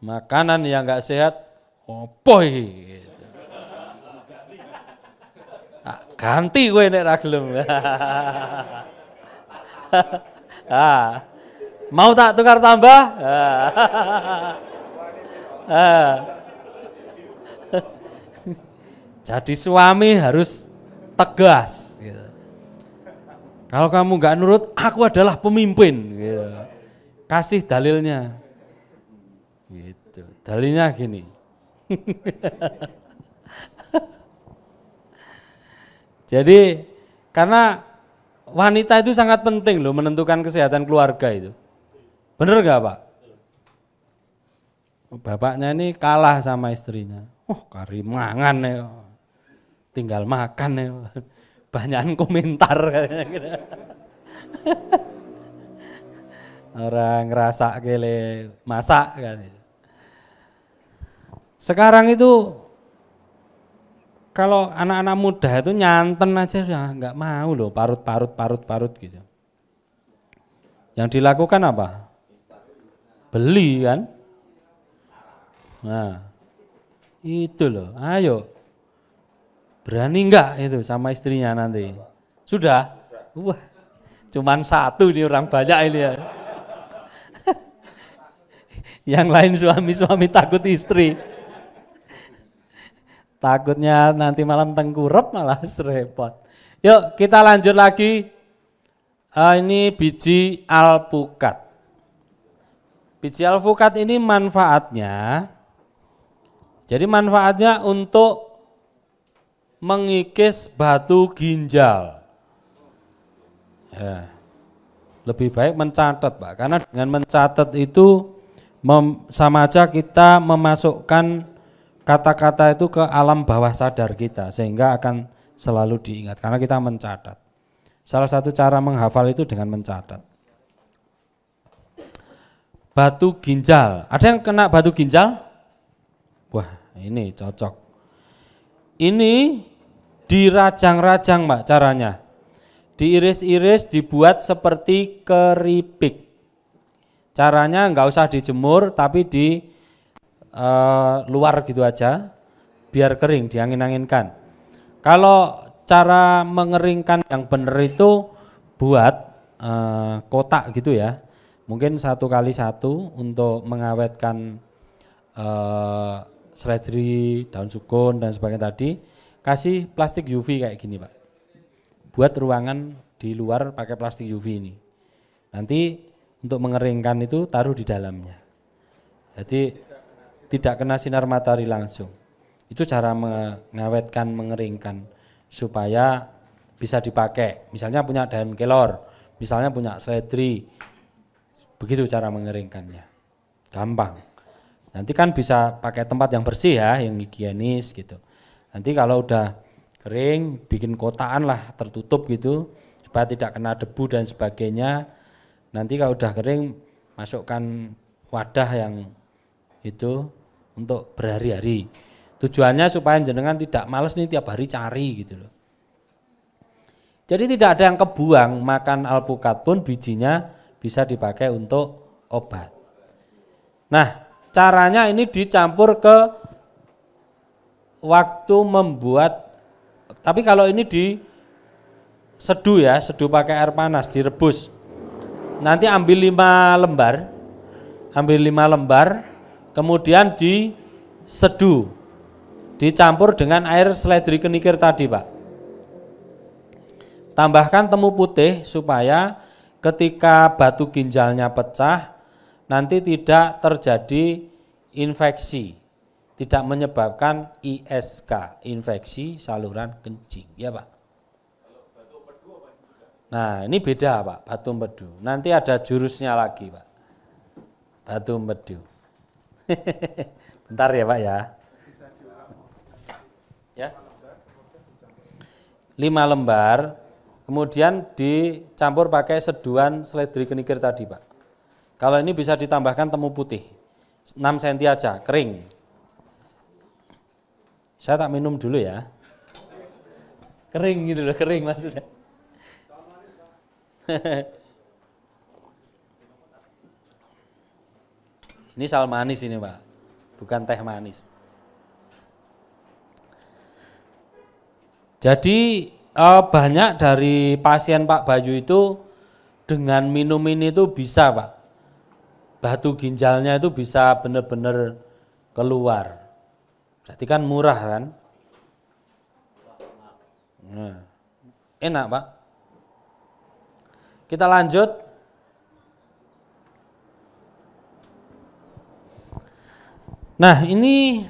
makanan yang enggak sehat, opoy gitu. Ganti gue nek ra gelem. Mau tak tukar tambah? Jadi suami harus tegas gitu. Kalau kamu enggak nurut, aku adalah pemimpin gitu. Kasih dalilnya. Gitu. Dalilnya gini. Jadi karena wanita itu sangat penting loh menentukan kesehatan keluarga itu. Bener gak Pak? Bapaknya ini kalah sama istrinya. Kari mangan ya. Tinggal makan ya. Banyakan komentar katanya. Orang ngerasa gele masak kan. Sekarang itu kalau anak-anak muda itu nyanten aja ya nggak mau loh, parut gitu. Yang dilakukan apa? Beli kan? Nah, itu loh. Ayo, berani nggak itu sama istrinya nanti? Sudah? Wah, cuman satu nih orang banyak ini ya. Yang lain suami-suami takut istri. Takutnya nanti malam tengkurap malah repot. Yuk kita lanjut lagi. Ini biji alpukat. Biji alpukat ini manfaatnya. Jadi manfaatnya untuk mengikis batu ginjal. Ya, lebih baik mencatat Pak. Karena dengan mencatat itu sama aja kita memasukkan kata-kata itu ke alam bawah sadar kita sehingga akan selalu diingat karena kita mencatat. Salah satu cara menghafal itu dengan mencatat. Batu ginjal, ada yang kena batu ginjal? Wah ini cocok. Ini dirajang-rajang Mbak caranya. Diiris-iris dibuat seperti keripik. Caranya enggak usah dijemur tapi di luar gitu aja biar kering, diangin-anginkan. Kalau cara mengeringkan yang benar itu buat kotak gitu ya, mungkin 1 kali 1 untuk mengawetkan seledri, daun sukun dan sebagainya tadi. Kasih plastik UV kayak gini Pak, buat ruangan di luar pakai plastik UV ini. Nanti untuk mengeringkan itu taruh di dalamnya, jadi tidak kena sinar matahari langsung. Itu cara mengawetkan, mengeringkan supaya bisa dipakai. Misalnya punya daun kelor, misalnya punya seledri. Begitu cara mengeringkannya. Gampang. Nanti kan bisa pakai tempat yang bersih ya, yang higienis gitu. Nanti kalau udah kering, bikin kotaan lah tertutup gitu, supaya tidak kena debu dan sebagainya. Nanti kalau udah kering, masukkan wadah yang itu untuk berhari-hari. Tujuannya supaya jenengan tidak males nih tiap hari cari gitu loh. Jadi tidak ada yang kebuang, makan alpukat pun bijinya bisa dipakai untuk obat. Nah, caranya ini dicampur ke waktu membuat, tapi kalau ini diseduh ya, seduh pakai air panas, direbus. Nanti ambil 5 lembar, kemudian diseduh, dicampur dengan air seledri kenikir tadi Pak. Tambahkan temu putih supaya ketika batu ginjalnya pecah nanti tidak terjadi infeksi, tidak menyebabkan ISK, infeksi saluran kencing, ya Pak. Nah ini beda Pak, batu empedu. Nanti ada jurusnya lagi Pak, batu empedu. Bentar ya Pak ya. Ya. 5 lembar. Kemudian dicampur pakai seduhan seledri kenikir tadi Pak. Kalau ini bisa ditambahkan temu putih 6 cm aja, kering. Saya tak minum dulu ya. Kering gitu loh, kering maksudnya. Ini sal manis ini Pak, bukan teh manis. Jadi banyak dari pasien Pak Bayu itu dengan minum ini itu bisa Pak, batu ginjalnya itu bisa benar-benar keluar. Berarti kan murah kan? Nah, enak Pak. Kita lanjut. Nah ini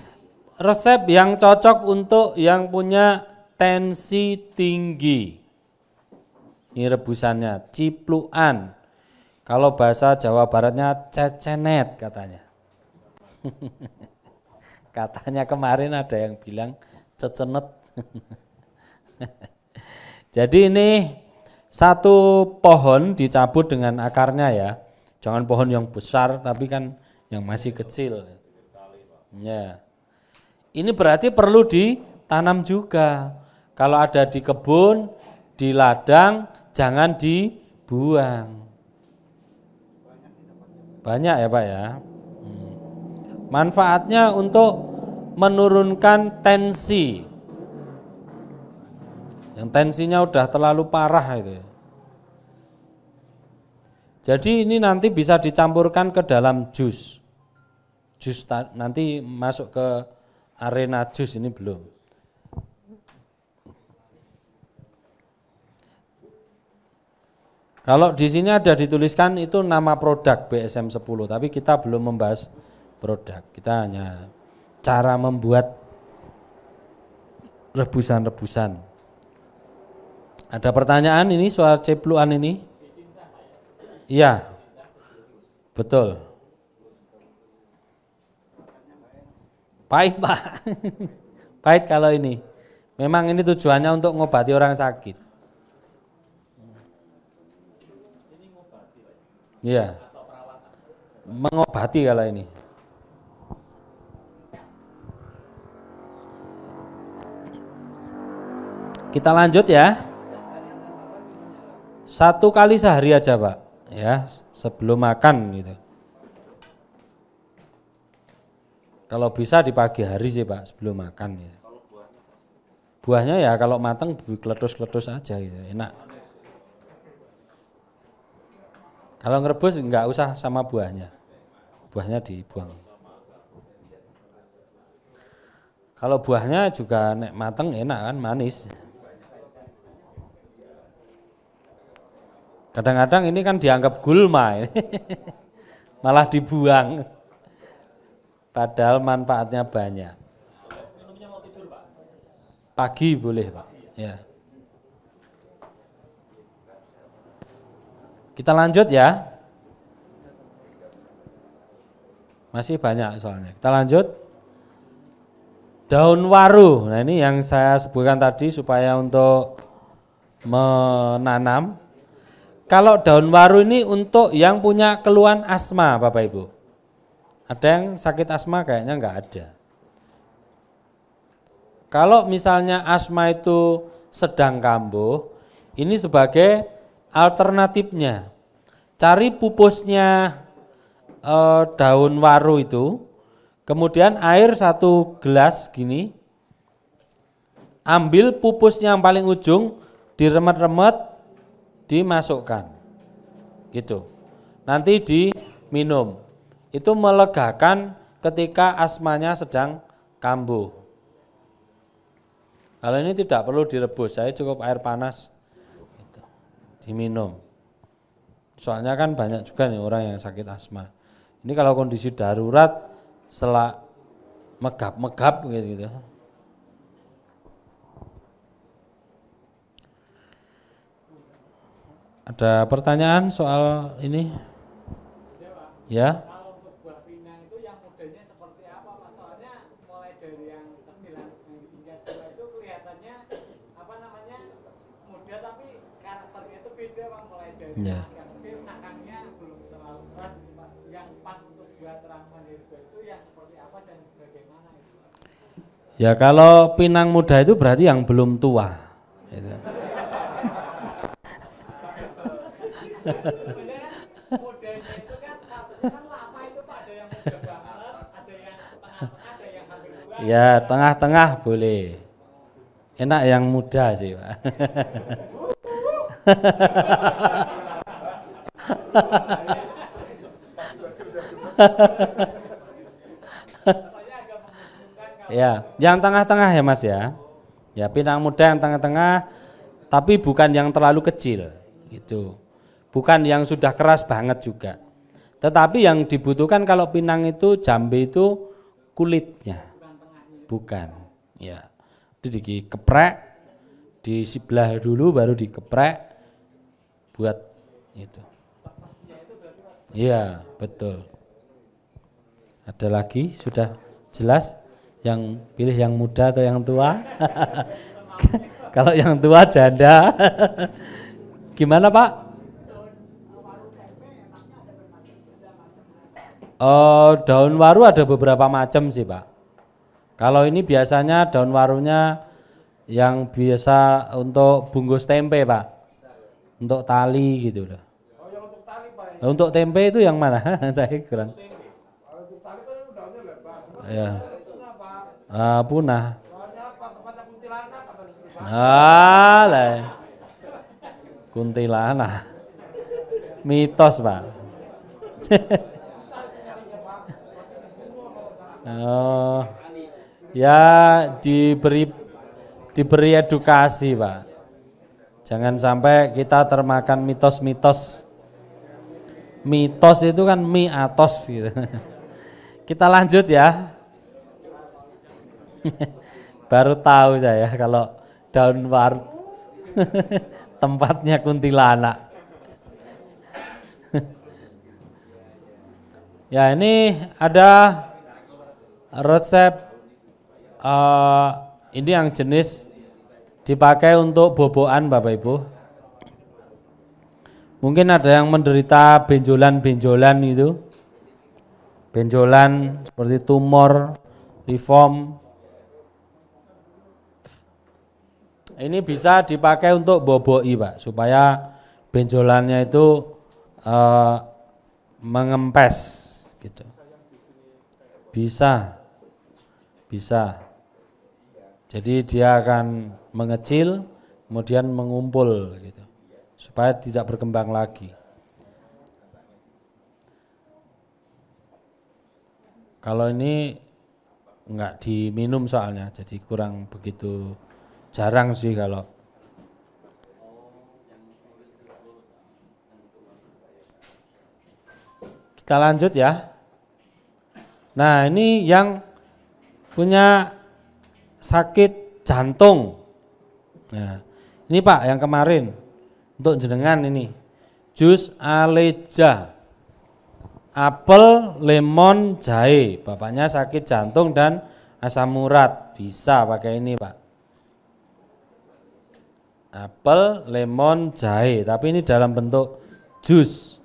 resep yang cocok untuk yang punya tensi tinggi. Ini rebusannya cipluan. Kalau bahasa Jawa Baratnya cecenet katanya. Katanya kemarin ada yang bilang cecenet. Jadi ini satu pohon dicabut dengan akarnya ya. Jangan pohon yang besar tapi kan yang masih kecil. Ya. Ini berarti perlu ditanam juga. Kalau ada di kebun, di ladang, jangan dibuang. Banyak ya Pak ya. Manfaatnya untuk menurunkan tensi. Yang tensinya udah terlalu parah itu. Jadi ini nanti bisa dicampurkan ke dalam jus. Jus nanti masuk ke arena jus ini belum. Kalau di sini ada dituliskan itu nama produk BSM 10, tapi kita belum membahas produk. Kita hanya cara membuat rebusan-rebusan. Ada pertanyaan ini soal cipluan ini? Iya. Betul. Pahit Pak. Pahit kalau ini. Memang ini tujuannya untuk ngobati orang sakit. Iya. Mengobati kalau ini. Kita lanjut ya. 1 kali sehari aja Pak, ya, sebelum makan gitu. Kalau bisa di pagi hari sih Pak, sebelum makan gitu. Buahnya ya kalau matang kletus-kletus aja gitu, enak. Kalau ngerebus enggak usah sama buahnya. Buahnya dibuang. Kalau buahnya juga nek mateng enak kan, manis. Kadang-kadang ini kan dianggap gulma. Malah dibuang. Padahal manfaatnya banyak. Pagi boleh Pak. Ya. Kita lanjut ya. Masih banyak soalnya. Kita lanjut. Daun waru. Nah, ini yang saya sebutkan tadi supaya untuk menanam. Kalau daun waru ini untuk yang punya keluhan asma, Bapak Ibu. Ada yang sakit asma kayaknya enggak ada. Kalau misalnya asma itu sedang kambuh, ini sebagai alternatifnya. Cari pupusnya daun waru itu, kemudian air 1 gelas gini, ambil pupusnya yang paling ujung, diremet-remet, dimasukkan, gitu. Nanti diminum. Itu melegakan ketika asmanya sedang kambuh. Kalau ini tidak perlu direbus, saya cukup air panas, gitu, diminum. Soalnya kan banyak juga nih orang yang sakit asma. Ini kalau kondisi darurat, setelah megap-megap gitu. Ada pertanyaan soal ini? Ya. Kalau untuk buah pinang itu yang modelnya seperti apa, Mas? Soalnya mulai dari yang kecil yang tingkat 2 itu kelihatannya apa namanya muda tapi karakternya itu beda, Bang. Mulai dari yang kecil cangkangnya belum terlalu keras gitu, Pak. Yang pas untuk buat ramuan herbal itu yang seperti apa dan bagaimana itu, Pak? Ya kalau pinang muda itu berarti yang belum tua. Gitu. Sebenarnya modelnya itu kan maksudnya kan lama itu, Pak. Ada yang muda banget, ada yang tengah-tengah, ada yang hampir tua. Ya tengah-tengah boleh. Enak yang muda sih, Pak. Ya, yang tengah-tengah ya Mas ya. Ya pinang muda yang tengah-tengah, tapi bukan yang terlalu kecil, gitu. Bukan yang sudah keras banget juga. Tetapi yang dibutuhkan kalau pinang itu jambe itu kulitnya, bukan. Ya, itu dikeprek, disebelah dulu baru dikeprek, buat itu. Iya betul. Ada lagi sudah jelas yang pilih yang muda atau yang tua? Kalau yang tua janda. Gimana Pak? Daun waru ada beberapa macam sih Pak. Kalau ini biasanya daun warunya yang biasa untuk bungkus tempe Pak, untuk tali gitu loh. Oh, yang untuk tali, Pak. Untuk tempe itu yang mana? Saya kurang. Untuk tali kan daunnya lebar. Ya. Punah, Pak. Punah. Soalnya apa tempatnya kuntilanak kata di sini, Pak. Lah. Kuntilanak. Mitos, Pak. Oh, ya diberi edukasi Pak. Jangan sampai kita termakan mitos-mitos. Mitos itu kan miatos gitu. Kita lanjut ya. Baru tahu saya kalau daun waru tempatnya kuntilanak. Ya ini ada resep ini yang jenis dipakai untuk bobokan Bapak Ibu. Mungkin ada yang menderita benjolan-benjolan itu. Benjolan seperti tumor, reform. Ini bisa dipakai untuk boboi Pak, supaya benjolannya itu mengempes gitu. Bisa. Jadi dia akan mengecil, kemudian mengumpul gitu, supaya tidak berkembang lagi. Kalau ini enggak diminum soalnya, jadi kurang begitu jarang sih kalau. Kita lanjut ya. Nah ini yang punya sakit jantung. Nah, ini Pak yang kemarin untuk jenengan ini jus aleja, apel, lemon, jahe. Bapaknya sakit jantung dan asam urat, bisa pakai ini Pak. Apel, lemon, jahe, tapi ini dalam bentuk jus.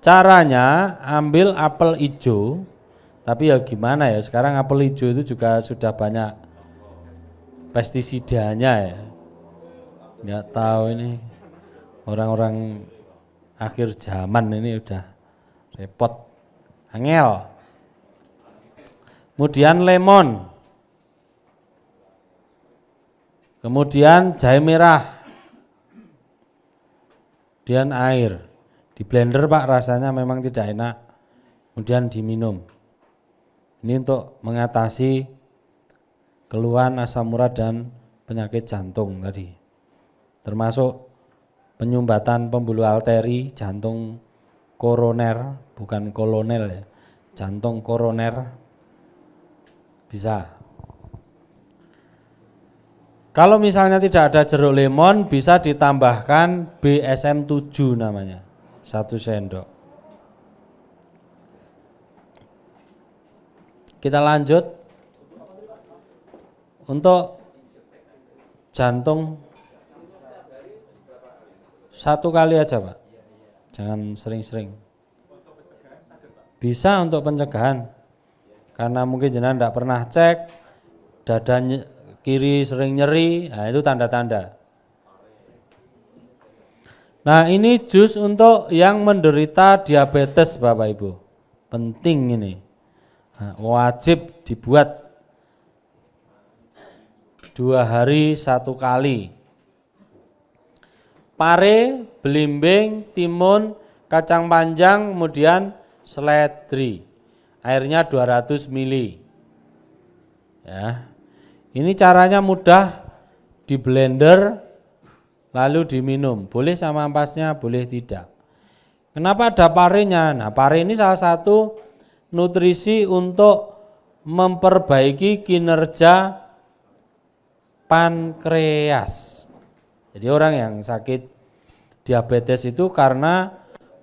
Caranya ambil apel hijau, tapi ya gimana ya, sekarang apel hijau itu juga sudah banyak pestisidanya ya. Nggak tahu ini orang-orang akhir zaman ini udah repot, angel. Kemudian lemon, kemudian jahe merah, kemudian air. Di blender Pak, rasanya memang tidak enak, kemudian diminum. Ini untuk mengatasi keluhan asam urat dan penyakit jantung tadi, termasuk penyumbatan pembuluh arteri jantung koroner, bukan kolonel ya, jantung koroner bisa. Kalau misalnya tidak ada jeruk lemon, bisa ditambahkan BSM 7 namanya, 1 sendok. Kita lanjut untuk jantung 1 kali aja Pak, jangan sering-sering. Bisa untuk pencegahan, karena mungkin jenengan tidak pernah cek, dada kiri sering nyeri, nah itu tanda-tanda. Nah ini jus untuk yang menderita diabetes Bapak Ibu, penting ini, nah, wajib dibuat 2 hari 1 kali. Pare, belimbing, timun, kacang panjang, kemudian seledri. Airnya 200 ml. Ya. Ini caranya mudah, di blender lalu diminum. Boleh sama ampasnya, boleh tidak. Kenapa ada parenya? Nah, pare ini salah satu nutrisi untuk memperbaiki kinerja pankreas. Jadi orang yang sakit diabetes itu karena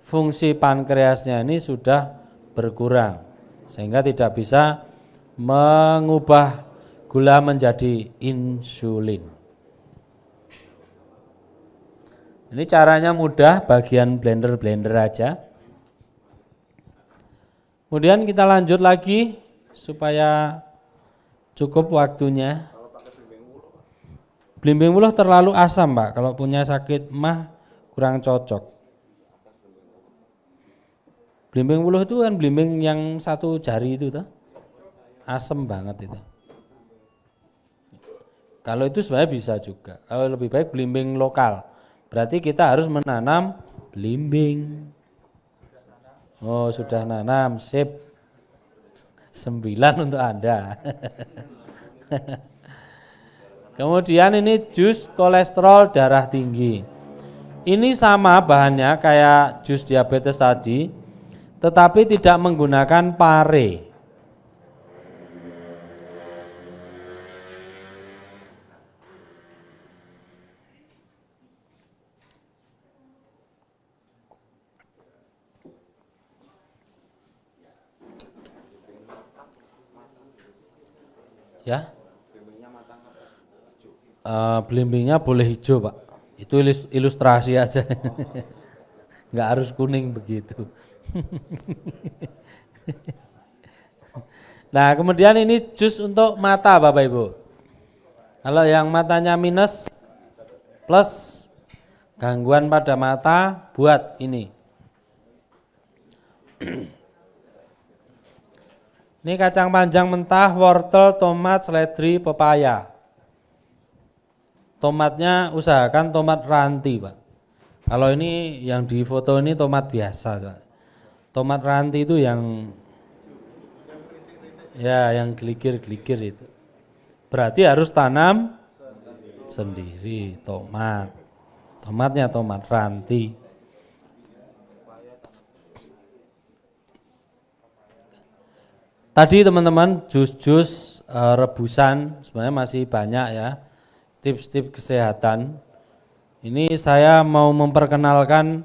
fungsi pankreasnya ini sudah berkurang, sehingga tidak bisa mengubah gula menjadi insulin. Ini caranya mudah, bagian blender-blender aja. Kemudian kita lanjut lagi supaya cukup waktunya. Blimbing wuluh terlalu asam Pak, kalau punya sakit mah kurang cocok. Blimbing wuluh itu kan blimbing yang 1 jari itu tuh, asam banget itu. Kalau itu sebenarnya bisa juga, kalau lebih baik blimbing lokal. Berarti kita harus menanam blimbing. Oh sudah nanam, sip. 9 untuk Anda. Kemudian ini jus kolesterol darah tinggi. Ini sama bahannya kayak jus diabetes tadi, tetapi tidak menggunakan pare. Ya. Belimbingnya boleh hijau Pak, itu ilustrasi aja, nggak harus kuning begitu. Nah kemudian ini jus untuk mata Bapak Ibu. Kalau yang matanya minus, plus, gangguan pada mata, buat ini. Ini kacang panjang mentah, wortel, tomat, seledri, pepaya. Tomatnya usahakan tomat ranti Pak. Kalau ini yang di foto ini tomat biasa Pak. Tomat ranti itu yang ya yang gelikir-gelikir itu. Berarti harus tanam sendiri tomat. Tomatnya tomat ranti. Tadi teman-teman jus-jus rebusan sebenarnya masih banyak ya. tips-tips kesehatan. Ini saya mau memperkenalkan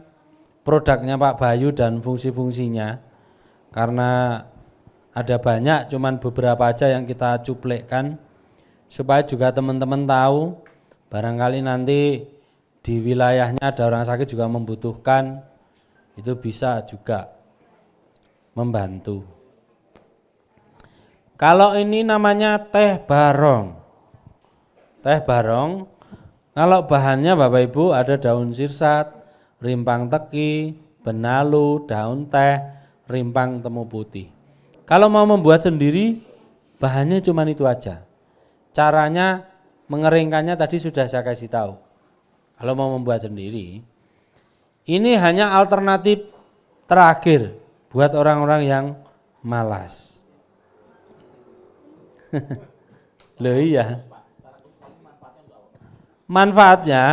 produknya Pak Bayu dan fungsi-fungsinya. Karena ada banyak, cuman beberapa aja yang kita cuplikan supaya juga teman-teman tahu, barangkali nanti di wilayahnya ada orang sakit juga membutuhkan, itu bisa juga membantu. Kalau ini namanya teh barong. Teh barong, kalau bahannya Bapak Ibu ada daun sirsat, rimpang teki, benalu, daun teh, rimpang temu putih. Kalau mau membuat sendiri, bahannya cuma itu aja. Caranya mengeringkannya tadi sudah saya kasih tahu. Kalau mau membuat sendiri, ini hanya alternatif terakhir buat orang-orang yang malas. Loh iya. Manfaatnya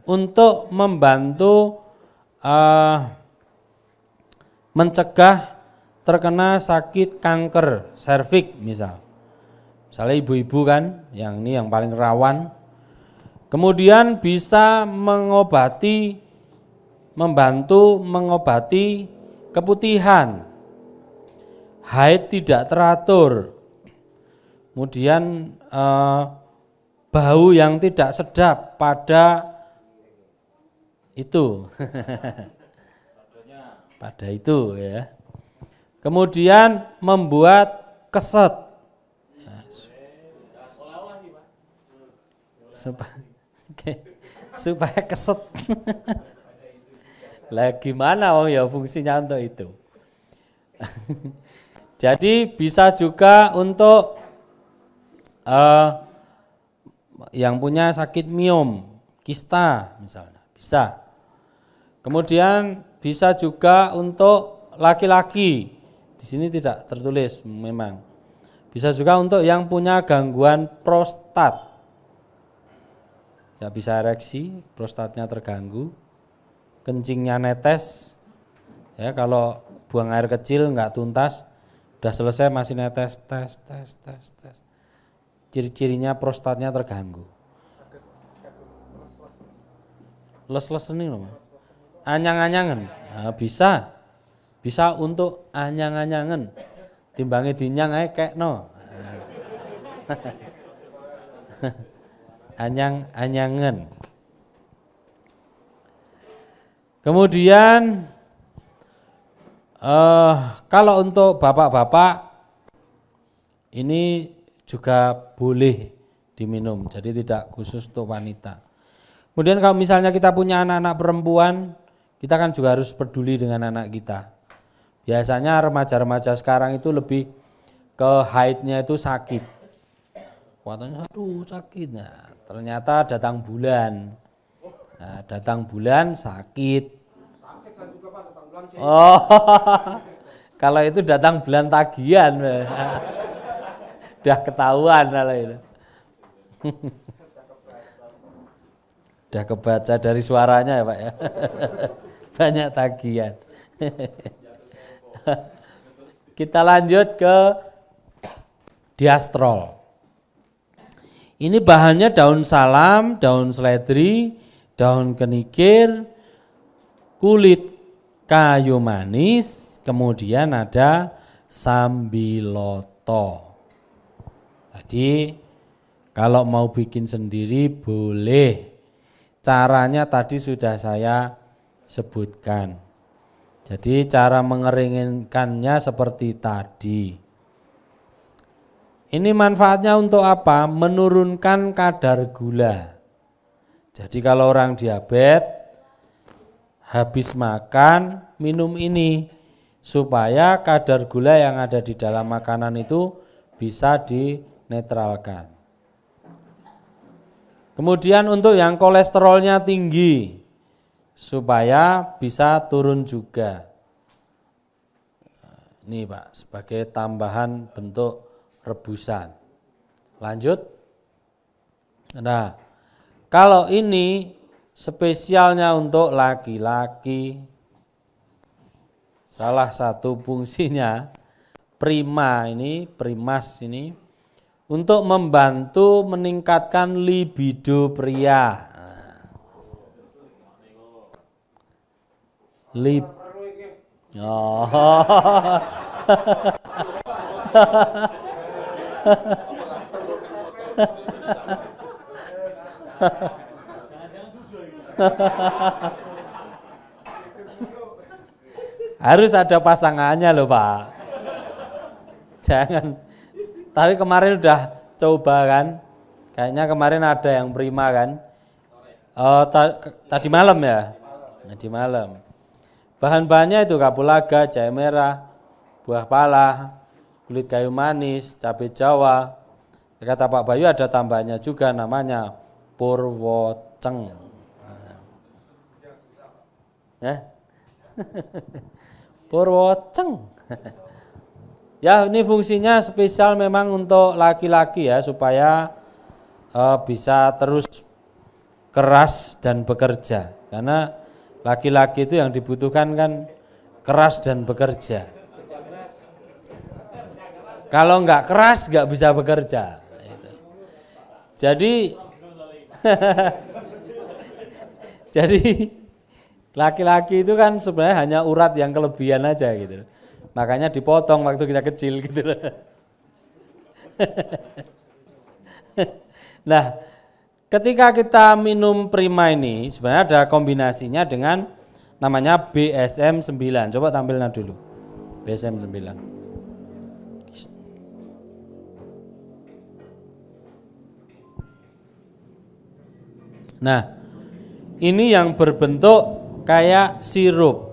untuk membantu mencegah terkena sakit kanker serviks misal. Misalnya ibu-ibu kan, yang ini yang paling rawan. Kemudian bisa membantu mengobati keputihan, haid tidak teratur, kemudian bau yang tidak sedap pada itu, pada itu ya. Kemudian membuat keset, supaya keset. Lah gimana ya fungsinya untuk itu. Jadi bisa juga untuk yang punya sakit miom, kista misalnya, bisa. Kemudian bisa juga untuk laki-laki. Di sini tidak tertulis memang. Bisa juga untuk yang punya gangguan prostat. Ya bisa ereksi, prostatnya terganggu, kencingnya netes. Ya kalau buang air kecil nggak tuntas, udah selesai masih netes, tes. Ciri-cirinya prostatnya terganggu. Les-les ini loh. Anyang-anyangan. Nah, bisa untuk anyang-anyangan. Timbangnya dinyang ae kekno. Anyang-anyangan. Kemudian kalau untuk bapak-bapak ini juga boleh diminum, jadi tidak khusus untuk wanita. Kemudian kalau misalnya kita punya anak-anak perempuan, kita kan juga harus peduli dengan anak kita. Biasanya remaja-remaja sekarang itu lebih ke haidnya itu sakit. Katanya aduh sakit. Nah, ternyata datang bulan. Nah, datang bulan sakit. Oh, kalau itu datang bulan tagihan. Udah ketahuan kalau itu. Udah kebaca dari suaranya ya Pak ya. Banyak tagihan. Kita lanjut ke diastrol. Ini bahannya daun salam, daun seledri, daun kenikir, kulit kayu manis, kemudian ada sambiloto. Tadi kalau mau bikin sendiri boleh. Caranya tadi sudah saya sebutkan. Jadi cara mengeringkannya seperti tadi. Ini manfaatnya untuk apa? Menurunkan kadar gula. Jadi kalau orang diabetes habis makan minum ini supaya kadar gula yang ada di dalam makanan itu bisa dinetralkan. Kemudian untuk yang kolesterolnya tinggi supaya bisa turun juga. Ini Pak sebagai tambahan bentuk rebusan. Lanjut. Nah, kalau ini spesialnya untuk laki-laki. Salah satu fungsinya primas ini untuk membantu meningkatkan libido pria. Oh. Harus ada pasangannya loh Pak. Jangan. Tapi kemarin udah coba kan. Kayaknya kemarin ada yang prima kan. Tadi malam ya. Tadi malam. Bahan-bahannya itu kapulaga, jahe merah, buah pala, kulit kayu manis, cabai Jawa. Kata Pak Bayu ada tambahannya juga namanya purwoceng. Ya. Purwoceng. Ya ini fungsinya spesial memang untuk laki-laki ya supaya bisa terus keras dan bekerja. Karena laki-laki itu yang dibutuhkan kan keras dan bekerja. Kalau nggak keras nggak bisa bekerja. Jadi jadi laki-laki itu kan sebenarnya hanya urat yang kelebihan aja gitu. Makanya dipotong waktu kita kecil gitu. Nah, ketika kita minum Prima ini sebenarnya ada kombinasinya dengan namanya BSM 9. Coba tampilnya dulu. BSM 9. Nah, ini yang berbentuk kayak sirup.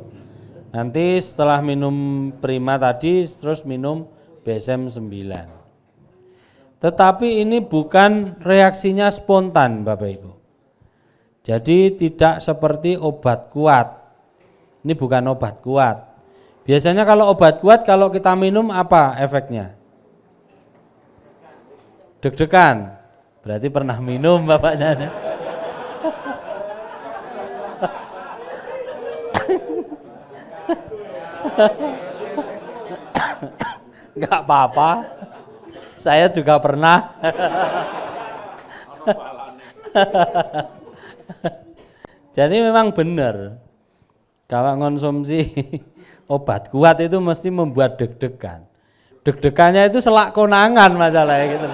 Nanti setelah minum Prima tadi terus minum BSM 9. Tetapi ini bukan reaksinya spontan Bapak Ibu. Jadi tidak seperti obat kuat. Ini bukan obat kuat. Biasanya kalau obat kuat kalau kita minum apa efeknya? Deg-degan. Berarti pernah minum Bapaknya. Enggak apa-apa. Saya juga pernah. Jadi memang benar. Kalau konsumsi obat kuat itu mesti membuat deg-degan. Deg-degannya itu selak konangan masalahnya gitu.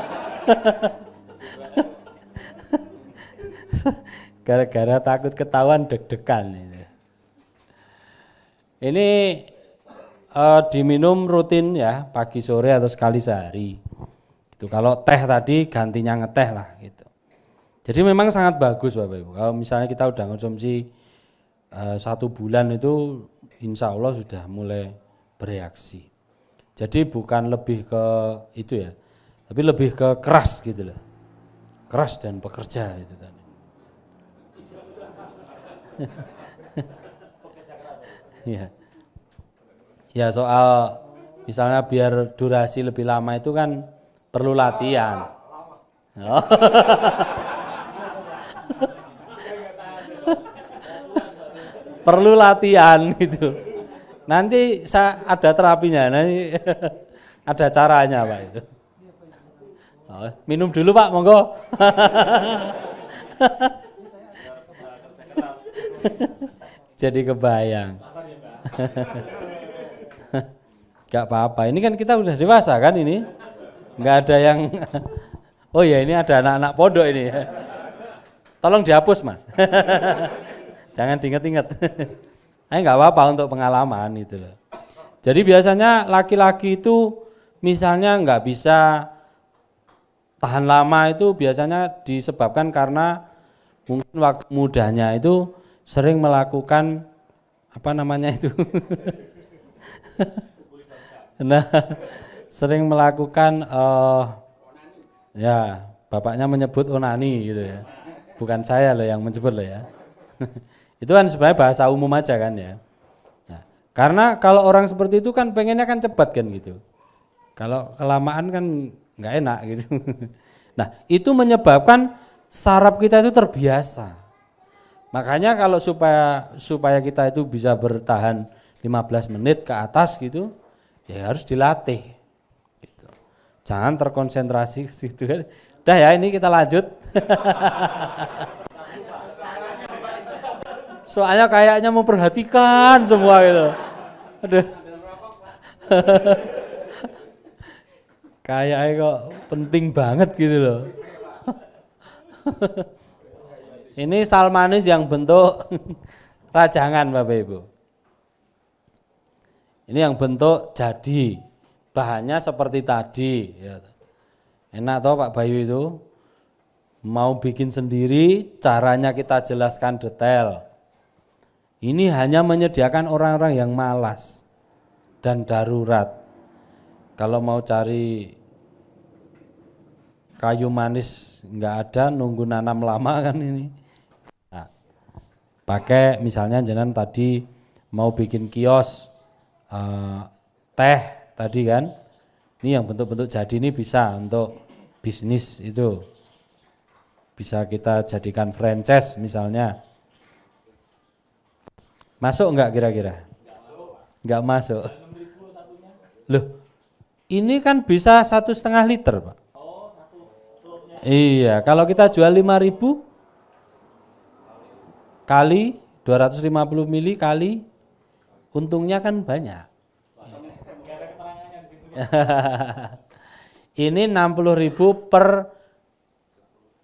Gara-gara takut ketahuan deg-degan. Ini diminum rutin ya, pagi sore atau sekali sehari. Itu kalau teh tadi gantinya ngeteh lah gitu. Jadi memang sangat bagus Bapak Ibu. Kalau misalnya kita udah konsumsi 1 bulan itu insya Allah sudah mulai bereaksi. Jadi bukan lebih ke itu ya, tapi lebih ke keras gitu loh. Keras dan bekerja itu tadi. Ya. Ya soal misalnya biar durasi lebih lama itu kan perlu latihan. Oh. Perlu latihan gitu. Nanti ada terapinya, nanti ada caranya Pak itu. Oh, minum dulu Pak, monggo. Jadi kebayang. Gak apa-apa, ini kan kita udah dewasa kan ini. Gak ada yang, oh ya ini ada anak-anak pondok ini. Tolong dihapus Mas. Jangan diinget-inget. Gak apa-apa untuk pengalaman itu loh. Jadi biasanya laki-laki itu misalnya nggak bisa tahan lama itu biasanya disebabkan karena mungkin waktu mudanya itu sering melakukan apa namanya itu. Nah, sering melakukan ya bapaknya menyebut onani gitu ya. Bukan saya loh yang menyebut loh ya. Itu kan sebenarnya bahasa umum aja kan ya. Nah, karena kalau orang seperti itu kan pengennya kan cepat kan gitu. Kalau kelamaan kan nggak enak gitu. Nah, itu menyebabkan saraf kita itu terbiasa. Makanya kalau supaya kita itu bisa bertahan 15 menit ke atas gitu, ya harus dilatih. Gitu. Jangan terkonsentrasi ke situ kan. Udah ya, ini kita lanjut. Soalnya kayaknya memperhatikan semua gitu. Aduh. Kayaknya kok penting banget gitu loh. Ini sal manis yang bentuk rajangan Bapak Ibu. Ini yang bentuk jadi. Bahannya seperti tadi. Enak toh Pak Bayu itu. Mau bikin sendiri, caranya kita jelaskan detail. Ini hanya menyediakan orang-orang yang malas dan darurat. Kalau mau cari kayu manis nggak ada, nunggu nanam lama kan ini. Nah, pakai misalnya jenengan tadi mau bikin kios teh tadi kan, ini yang bentuk-bentuk jadi ini bisa untuk bisnis itu. Bisa kita jadikan franchise misalnya. Masuk enggak kira-kira? Enggak masuk. Loh, ini kan bisa 1,5 liter Pak. Iya, kalau kita jual 5.000 kali 250 mili kali, untungnya kan banyak. Ini 60.000 per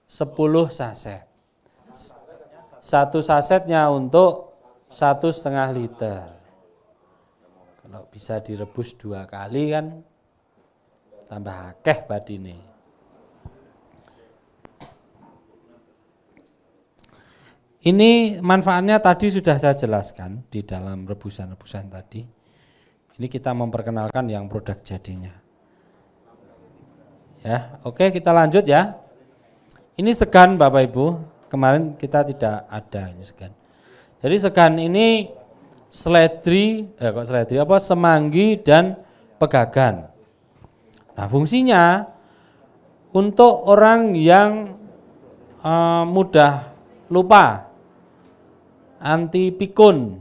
10 saset. Satu sasetnya untuk 1,5 liter. Kalau bisa direbus 2 kali kan tambah akeh badine. Ini manfaatnya tadi sudah saya jelaskan di dalam rebusan-rebusan tadi. Ini kita memperkenalkan yang produk jadinya. Ya, oke kita lanjut ya. Ini segan Bapak Ibu. Kemarin kita tidak ada ini segan. Jadi segan ini semanggi dan pegagan. Nah, fungsinya untuk orang yang mudah lupa, anti pikun.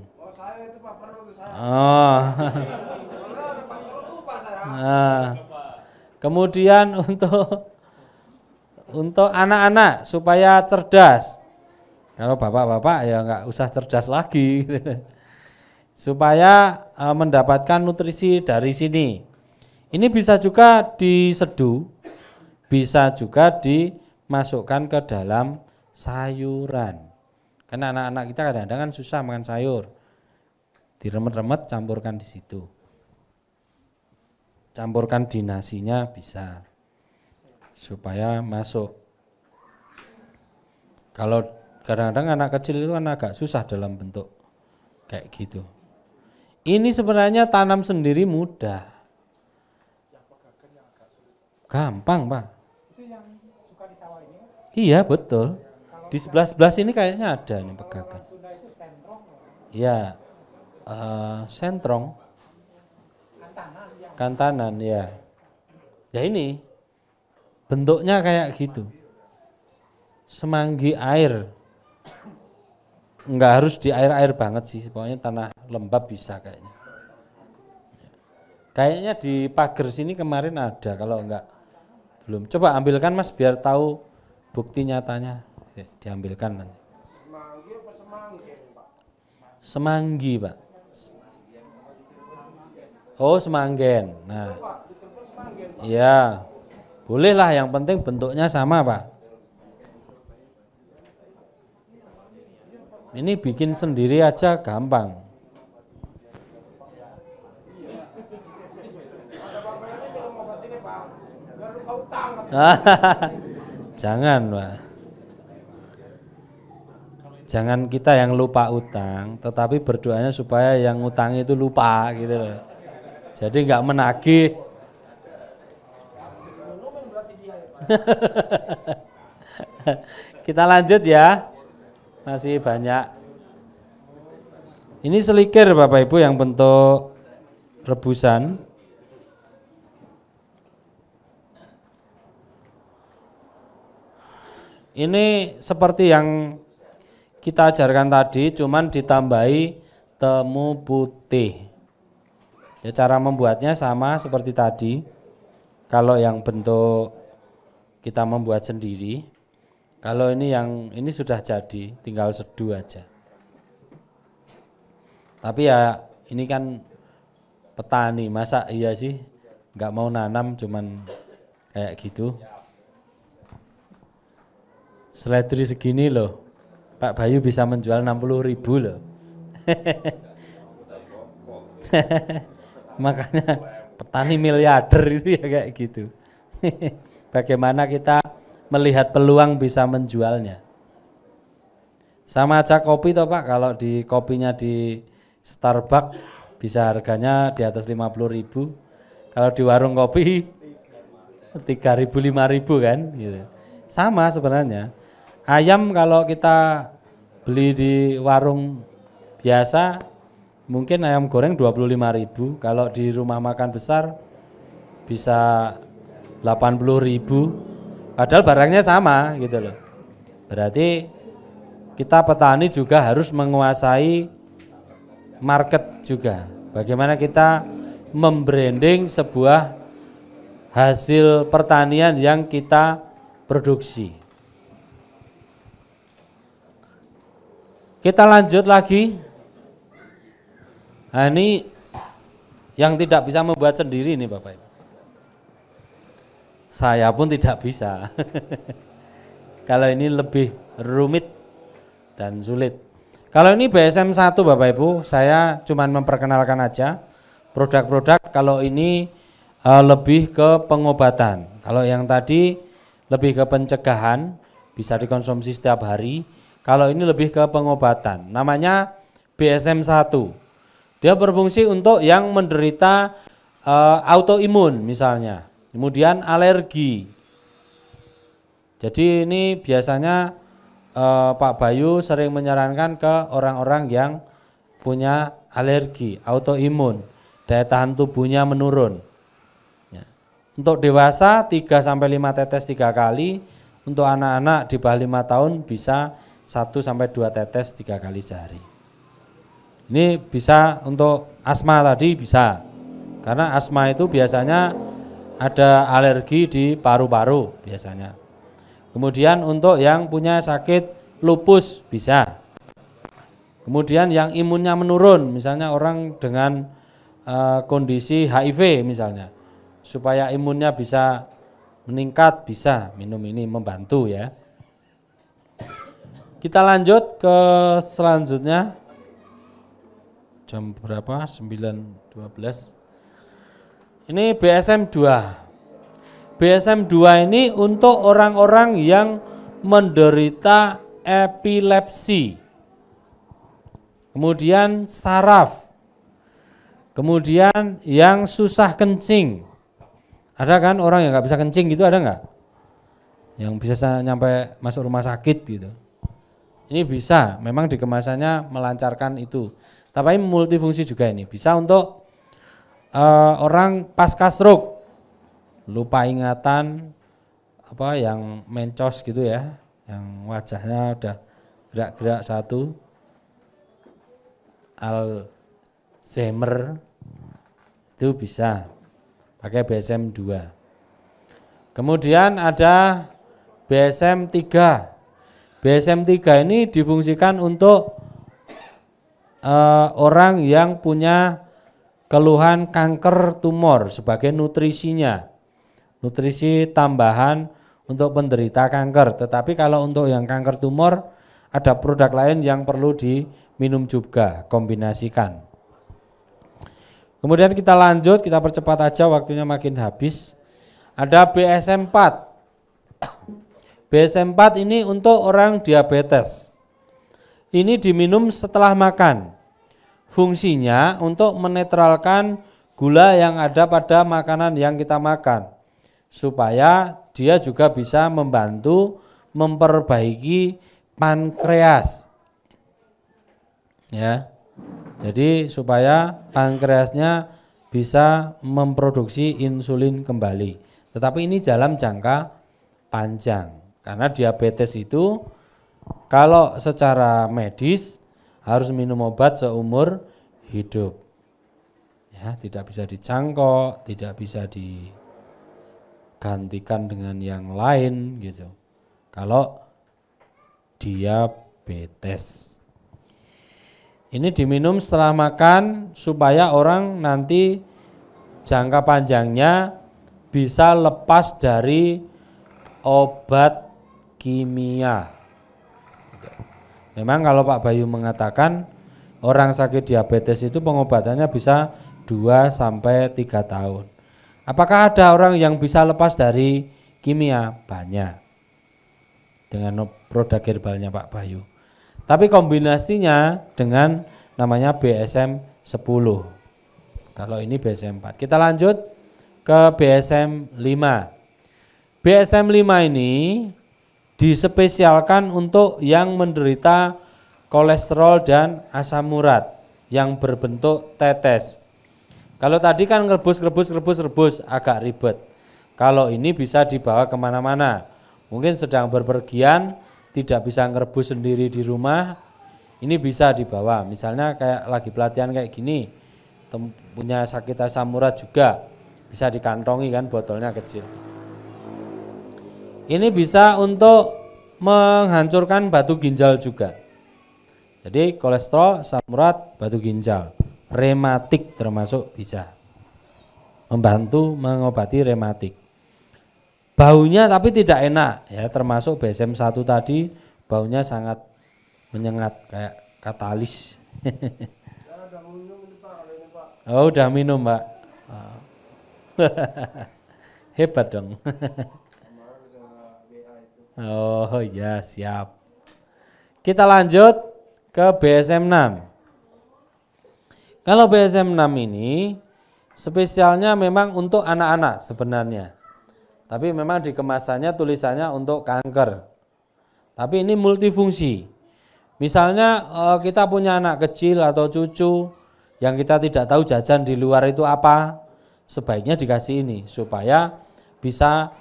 Kemudian untuk anak-anak supaya cerdas. Kalau bapak-bapak ya nggak usah cerdas lagi, supaya mendapatkan nutrisi dari sini. Ini bisa juga diseduh, bisa juga dimasukkan ke dalam sayuran. Karena anak-anak kita kadang-kadang kan susah makan sayur, diremet-remet campurkan di situ, campurkan di nasinya bisa, supaya masuk. Kalau kadang-kadang anak kecil itu kan agak susah dalam bentuk kayak gitu. Ini sebenarnya tanam sendiri mudah. Gampang Pak. Itu yang suka di sawah ini kan? Iya betul. Di sebelah-sebelah sini kayaknya ada nih pegagan. Sunda itu sentrong. Iya, sentrong. Kantanan ya. Ya ini bentuknya kayak gitu. Semanggi air. Enggak harus di air-air banget sih, pokoknya tanah lembab bisa kayaknya. Kayaknya di pagar sini kemarin ada, kalau enggak belum. Coba ambilkan Mas biar tahu bukti nyatanya. Diambilkan nanti. Semanggi apa semanggen, Pak? Semanggi, Pak. Oh, semanggen. Nah. Iya. Bolehlah, yang penting bentuknya sama, Pak. Ini bikin sendiri aja gampang. Jangan, Pak. Jangan kita yang lupa utang, tetapi berdoanya supaya yang utang itu lupa gitu loh. Jadi enggak menagih. Kita lanjut ya. Masih banyak. Ini selikir Bapak Ibu yang bentuk rebusan. Ini seperti yang kita ajarkan tadi, cuman ditambahi temu putih. Ya, cara membuatnya sama seperti tadi. kalau yang bentuk kita membuat sendiri. Kalau ini ini sudah jadi, tinggal seduh aja. Tapi ya ini kan petani, masa iya sih nggak mau nanam cuman kayak gitu. Seledri segini loh, Pak Bayu bisa menjual 60.000 loh. Makanya petani miliarder itu ya kayak gitu. Bagaimana kita melihat peluang bisa menjualnya. Sama aja kopi toh Pak, kalau di kopinya di Starbucks bisa harganya di atas 50.000. Kalau di warung kopi 3.000 5.000 kan gitu. Sama sebenarnya. Ayam kalau kita beli di warung biasa mungkin ayam goreng 25.000, kalau di rumah makan besar bisa 80.000. Padahal barangnya sama gitu loh. Berarti kita petani juga harus menguasai market juga. Bagaimana kita membranding sebuah hasil pertanian yang kita produksi. Kita lanjut lagi. Nah, ini yang tidak bisa membuat sendiri nih Bapak Ibu. Saya pun tidak bisa. Kalau ini lebih rumit dan sulit. Kalau ini BSM 1 Bapak Ibu, saya cuma memperkenalkan aja produk-produk. Kalau ini lebih ke pengobatan. Kalau yang tadi lebih ke pencegahan, bisa dikonsumsi setiap hari. Kalau ini lebih ke pengobatan. Namanya BSM 1. Dia berfungsi untuk yang menderita autoimun misalnya. Kemudian alergi. Jadi ini biasanya Pak Bayu sering menyarankan ke orang-orang yang punya alergi, autoimun, daya tahan tubuhnya menurun. Ya. Untuk dewasa 3-5 tetes 3 kali, untuk anak-anak di bawah 5 tahun bisa 1-2 tetes 3 kali sehari. Ini bisa untuk asma tadi bisa, karena asma itu biasanya ada alergi di paru-paru biasanya. Kemudian untuk yang punya sakit lupus bisa. Kemudian yang imunnya menurun, misalnya orang dengan kondisi HIV misalnya, supaya imunnya bisa meningkat, bisa minum ini membantu ya. Kita lanjut ke selanjutnya. Jam berapa? 9.12. Ini BSM 2. BSM 2 ini untuk orang-orang yang menderita epilepsi. Kemudian saraf. Kemudian yang susah kencing. Ada kan orang yang nggak bisa kencing gitu, ada nggak? Yang bisa nyampe masuk rumah sakit gitu. Ini bisa, memang di kemasannya melancarkan itu. Tapi multifungsi juga ini. Bisa untuk orang pasca stroke, lupa ingatan, apa yang mencos gitu ya, yang wajahnya udah gerak-gerak satu, Alzheimer, itu bisa pakai BSM 2. Kemudian ada BSM 3. BSM 3 ini difungsikan untuk orang yang punya keluhan kanker tumor sebagai nutrisinya. Nutrisi tambahan untuk penderita kanker. Tetapi kalau untuk yang kanker tumor ada produk lain yang perlu diminum juga, kombinasikan. Kemudian kita lanjut, kita percepat aja waktunya makin habis. Ada BSM 4. BSM 4 ini untuk orang diabetes. Ini diminum setelah makan. Fungsinya untuk menetralkan gula yang ada pada makanan yang kita makan, supaya dia juga bisa membantu memperbaiki pankreas. Ya. Jadi supaya pankreasnya bisa memproduksi insulin kembali. Tetapi ini dalam jangka panjang. Karena diabetes itu kalau secara medis harus minum obat seumur hidup. Ya, tidak bisa dicangkok, tidak bisa gantikan dengan yang lain gitu. Kalau diabetes. Ini diminum setelah makan supaya orang nanti jangka panjangnya bisa lepas dari obat kimia. Memang kalau Pak Bayu mengatakan orang sakit diabetes itu pengobatannya bisa 2 sampai 3 tahun. Apakah ada orang yang bisa lepas dari kimia? Banyak. Dengan produk herbalnya Pak Bayu. Tapi kombinasinya dengan namanya BSM 10. Kalau ini BSM 4. Kita lanjut ke BSM 5. BSM 5 ini dispesialkan untuk yang menderita kolesterol dan asam urat yang berbentuk tetes. Kalau tadi kan rebus agak ribet. Kalau ini bisa dibawa kemana-mana. Mungkin sedang berpergian, tidak bisa ngerebus sendiri di rumah, ini bisa dibawa. Misalnya kayak lagi pelatihan kayak gini, punya sakit asam urat juga, bisa dikantongi kan, botolnya kecil. Ini bisa untuk menghancurkan batu ginjal juga. Jadi kolesterol, asam urat, batu ginjal, rematik termasuk bisa membantu mengobati rematik. Baunya tapi tidak enak ya, termasuk BSM 1 tadi baunya sangat menyengat kayak katalis. Oh, udah minum, Pak. Hebat dong. Oh ya, siap. Kita lanjut ke BSM 6. Kalau BSM 6 ini spesialnya memang untuk anak-anak sebenarnya. Tapi memang di kemasannya tulisannya untuk kanker. Tapi ini multifungsi. Misalnya kita punya anak kecil atau cucu yang kita tidak tahu jajan di luar itu apa, sebaiknya dikasih ini supaya bisa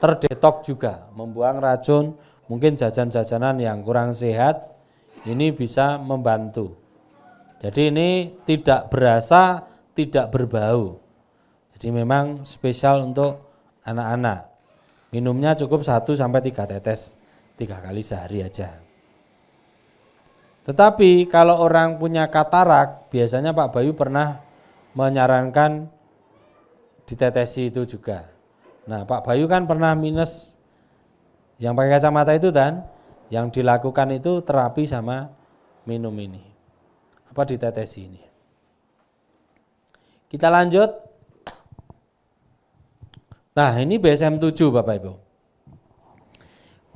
terdetok juga, membuang racun, mungkin jajan-jajanan yang kurang sehat, ini bisa membantu. Jadi ini tidak berasa, tidak berbau. Jadi memang spesial untuk anak-anak. Minumnya cukup 1 sampai 3 tetes 3 kali sehari aja. Tetapi kalau orang punya katarak, biasanya Pak Bayu pernah menyarankan ditetesi itu juga. Nah, Pak Bayu kan pernah minus yang pakai kacamata itu kan, yang dilakukan itu terapi sama minum ini. Apa ditetesi ini. Kita lanjut. Nah, ini BSM 7 Bapak Ibu.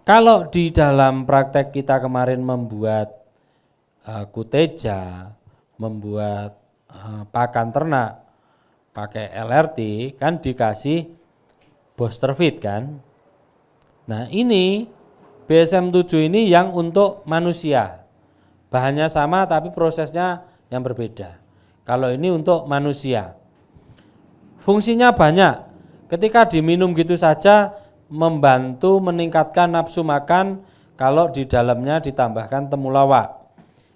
Kalau di dalam praktek kita kemarin membuat kuteja, membuat pakan ternak pakai LRT, kan dikasih booster feed kan. Nah, ini BSM 7 ini yang untuk manusia. Bahannya sama tapi prosesnya yang berbeda. Kalau ini untuk manusia. Fungsinya banyak. Ketika diminum gitu saja membantu meningkatkan nafsu makan kalau di dalamnya ditambahkan temulawak.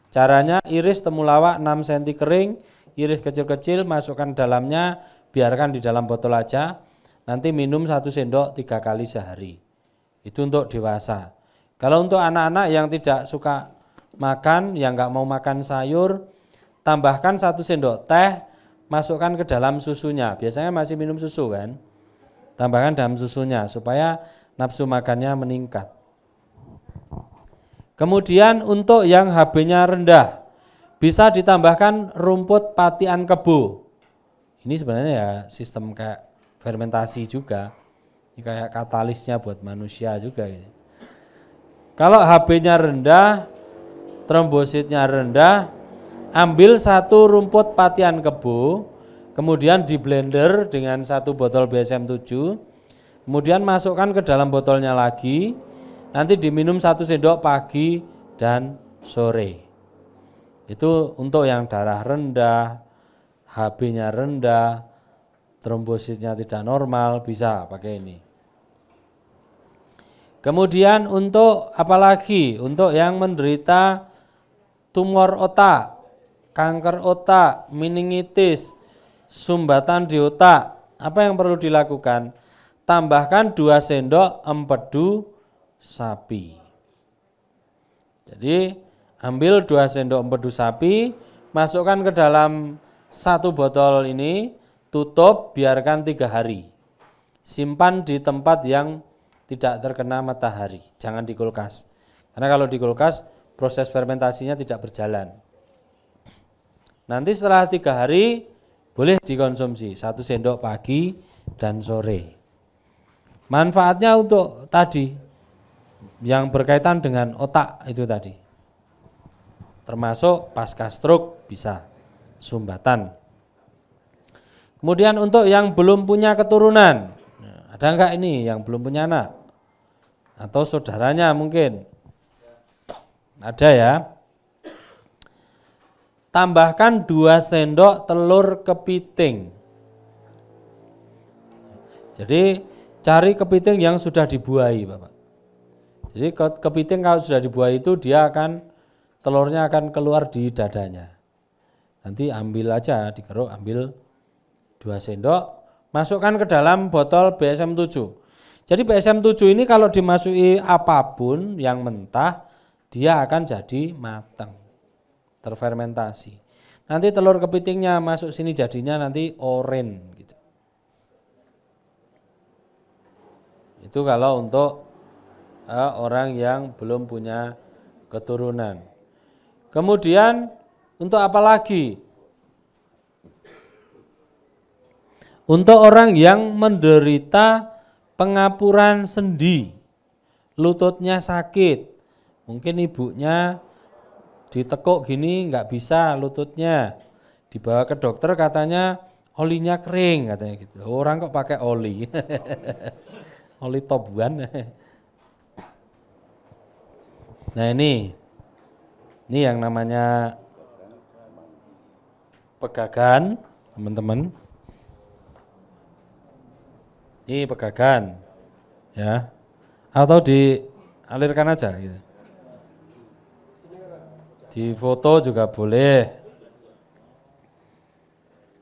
Caranya iris temulawak 6 cm kering, iris kecil-kecil, masukkan dalamnya, biarkan di dalam botol aja. Nanti minum 1 sendok 3 kali sehari. Itu untuk dewasa. Kalau untuk anak-anak yang tidak suka makan, yang nggak mau makan sayur, tambahkan 1 sendok teh, masukkan ke dalam susunya. Biasanya masih minum susu kan? Tambahkan dalam susunya supaya nafsu makannya meningkat. Kemudian untuk yang HB-nya rendah, bisa ditambahkan rumput patian kebo. Ini sebenarnya ya sistem kayak fermentasi juga. Ini kayak katalisnya buat manusia juga. Kalau HB-nya rendah, trombositnya rendah, ambil 1 rumput patian kebo, kemudian di blender dengan 1 botol BSM 7, kemudian masukkan ke dalam botolnya lagi, nanti diminum 1 sendok pagi dan sore. Itu untuk yang darah rendah, HB-nya rendah, trombositnya tidak normal, bisa pakai ini. Kemudian untuk apalagi? Untuk yang menderita tumor otak, kanker otak, meningitis, sumbatan di otak, apa yang perlu dilakukan? tambahkan 2 sendok empedu sapi. Jadi ambil 2 sendok empedu sapi, masukkan ke dalam 1 botol ini, tutup, biarkan 3 hari. Simpan di tempat yang tidak terkena matahari, jangan di kulkas. Karena kalau di kulkas proses fermentasinya tidak berjalan. Nanti setelah 3 hari boleh dikonsumsi 1 sendok pagi dan sore. Manfaatnya untuk tadi yang berkaitan dengan otak itu tadi. Termasuk pasca stroke bisa sumbatan. Kemudian untuk yang belum punya keturunan, ada enggak ini yang belum punya anak? Atau saudaranya mungkin. Ada ya. Tambahkan 2 sendok telur kepiting. Jadi cari kepiting yang sudah dibuahi, Bapak. Jadi kepiting kalau sudah dibuahi itu dia akan telurnya akan keluar di dadanya. Nanti ambil aja, dikeruk, ambil 2 sendok, masukkan ke dalam botol BSM 7. Jadi BSM 7 ini kalau dimasuki apapun yang mentah, dia akan jadi matang, terfermentasi. Nanti telur kepitingnya masuk sini jadinya nanti oren gitu. Itu kalau untuk orang yang belum punya keturunan. Kemudian untuk apa lagi? Untuk orang yang menderita pengapuran sendi, lututnya sakit, mungkin ibunya ditekuk gini nggak bisa lututnya, dibawa ke dokter katanya olinya kering katanya gitu. Orang kok pakai oli, oli top one. Nah ini yang namanya pegagan, teman-teman. Ini pegagan, ya, atau dialirkan aja, gitu. Di foto juga boleh.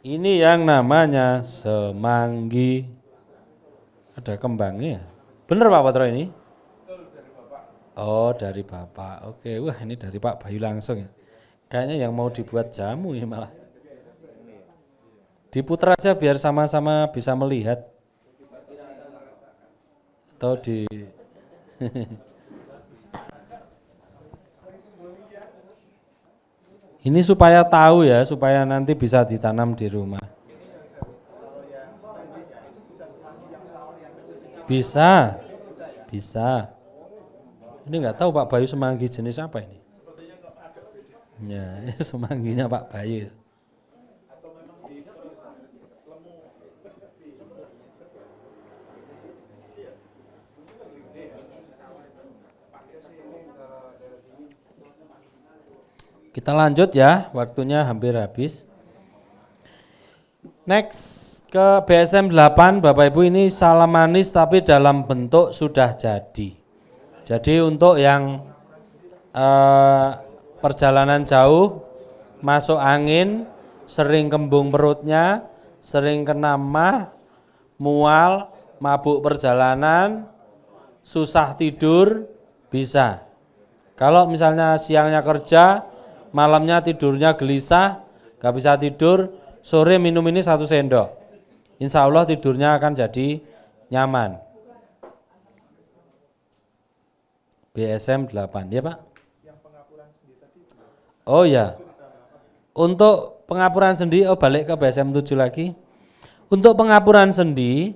Ini yang namanya semanggi. Ada kembangnya. Bener Pak Patro ini? Oh dari Bapak. Oke, wah ini dari Pak Bayu langsung ya. Kayaknya yang mau dibuat jamu ya malah. Diputar aja biar sama-sama bisa melihat. Atau di ini supaya tahu ya, supaya nanti bisa ditanam di rumah. Bisa. Ini nggak tahu Pak Bayu semanggi jenis apa ini? Ya, semangginya Pak Bayu. Kita lanjut ya, waktunya hampir habis. Next ke BSM 8, Bapak Ibu, ini salam manis tapi dalam bentuk sudah jadi. Jadi untuk yang perjalanan jauh, masuk angin, sering kembung perutnya, sering kena mah, mual, mabuk perjalanan, susah tidur, bisa. Kalau misalnya siangnya kerja, malamnya tidurnya gelisah, gak bisa tidur, sore minum ini 1 sendok. Insya Allah tidurnya akan jadi nyaman. BSM 8, ya Pak? Oh ya, untuk pengapuran sendi, balik ke BSM 7 lagi. Untuk pengapuran sendi,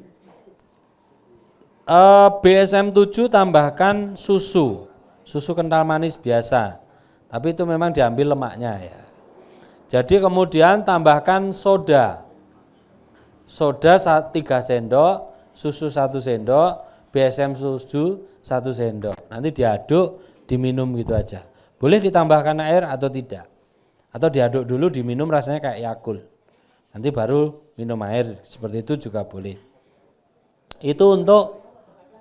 BSM 7 tambahkan susu kental manis biasa. Tapi itu memang diambil lemaknya ya. Jadi kemudian tambahkan soda 3 sendok, susu 1 sendok, BSM susu 1 sendok. Nanti diaduk, diminum gitu aja. Boleh ditambahkan air atau tidak. Atau diaduk dulu, diminum rasanya kayak Yakult. Nanti baru minum air, seperti itu juga boleh. Itu untuk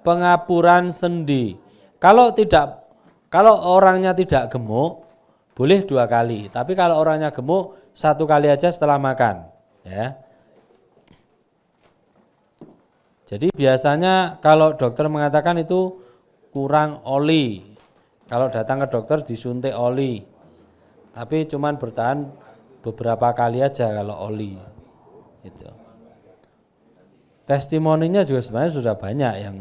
pengapuran sendi. Kalau orangnya tidak gemuk, boleh 2 kali. Tapi kalau orangnya gemuk, 1 kali aja setelah makan. Ya. Jadi biasanya kalau dokter mengatakan itu kurang oli. Kalau datang ke dokter disuntik oli. Tapi cuman bertahan beberapa kali aja kalau oli. Gitu. Testimoninya juga sebenarnya sudah banyak yang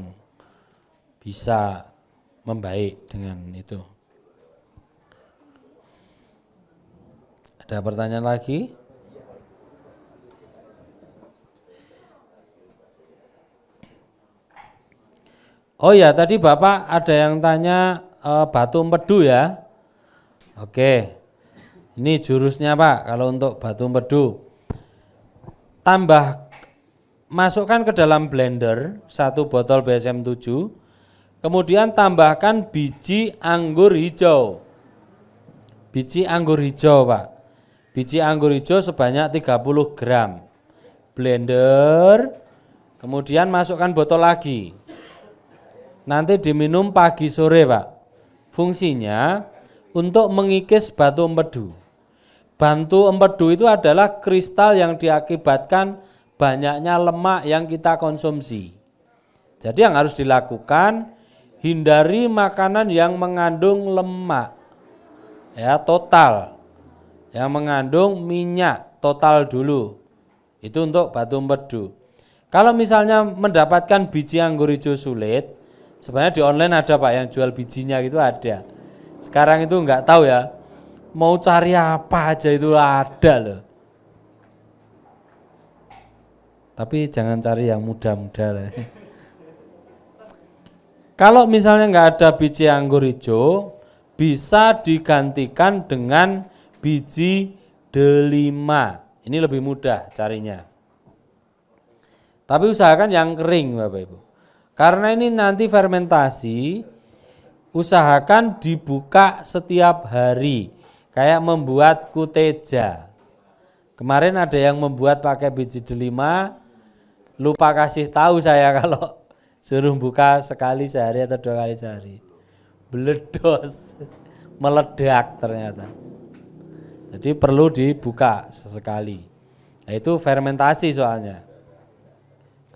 bisa membaik dengan itu. Ada pertanyaan lagi? Oh ya, tadi Bapak ada yang tanya batu empedu ya. Oke, ini jurusnya Pak, kalau untuk batu empedu. Masukkan ke dalam blender 1 botol BSM 7, kemudian tambahkan biji anggur hijau. Biji anggur hijau Pak. Biji anggur hijau sebanyak 30 gram. Blender, kemudian masukkan botol lagi. Nanti diminum pagi sore Pak. Fungsinya untuk mengikis batu empedu. Batu empedu itu adalah kristal yang diakibatkan banyaknya lemak yang kita konsumsi. Jadi yang harus dilakukan, hindari makanan yang mengandung lemak. Ya, total. Yang mengandung minyak total dulu. Itu untuk batu empedu. Kalau misalnya mendapatkan biji anggur hijau sulit, sebenarnya di online ada Pak yang jual bijinya gitu ada. Sekarang itu enggak tahu ya, mau cari apa aja itu ada loh. Tapi jangan cari yang muda-muda lah. Kalau misalnya enggak ada biji anggur hijau, bisa digantikan dengan biji delima. Ini lebih mudah carinya. Tapi usahakan yang kering Bapak Ibu. Karena ini nanti fermentasi, usahakan dibuka setiap hari. Kayak membuat kuteja. Kemarin ada yang membuat pakai biji delima, lupa kasih tahu saya kalau suruh buka sekali sehari atau 2 kali sehari. Beledos, meledak ternyata. Jadi perlu dibuka sesekali. Nah, itu fermentasi soalnya.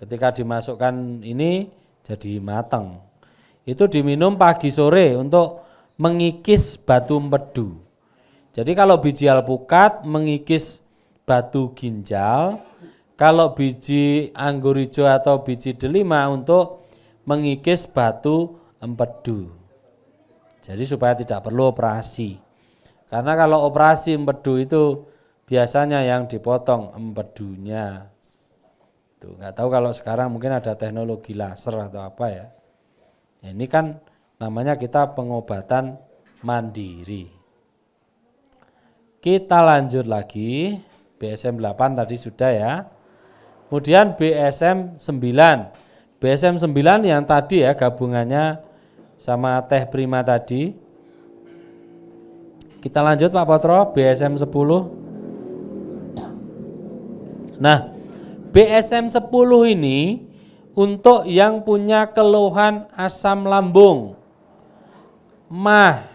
Ketika dimasukkan ini, jadi matang. Itu diminum pagi sore untuk mengikis batu empedu. Jadi kalau biji alpukat mengikis batu ginjal, kalau biji anggur hijau atau biji delima untuk mengikis batu empedu. Jadi supaya tidak perlu operasi. Karena kalau operasi empedu itu biasanya yang dipotong empedunya. Tuh, nggak tahu kalau sekarang mungkin ada teknologi laser atau apa ya. Nah, ini kan namanya kita pengobatan mandiri. Kita lanjut lagi. BSM 8 tadi sudah ya. Kemudian BSM 9. BSM 9 yang tadi ya gabungannya sama teh prima tadi. Kita lanjut Pak Potro, BSM 10. Nah, BSM 10 ini untuk yang punya keluhan asam lambung, mah,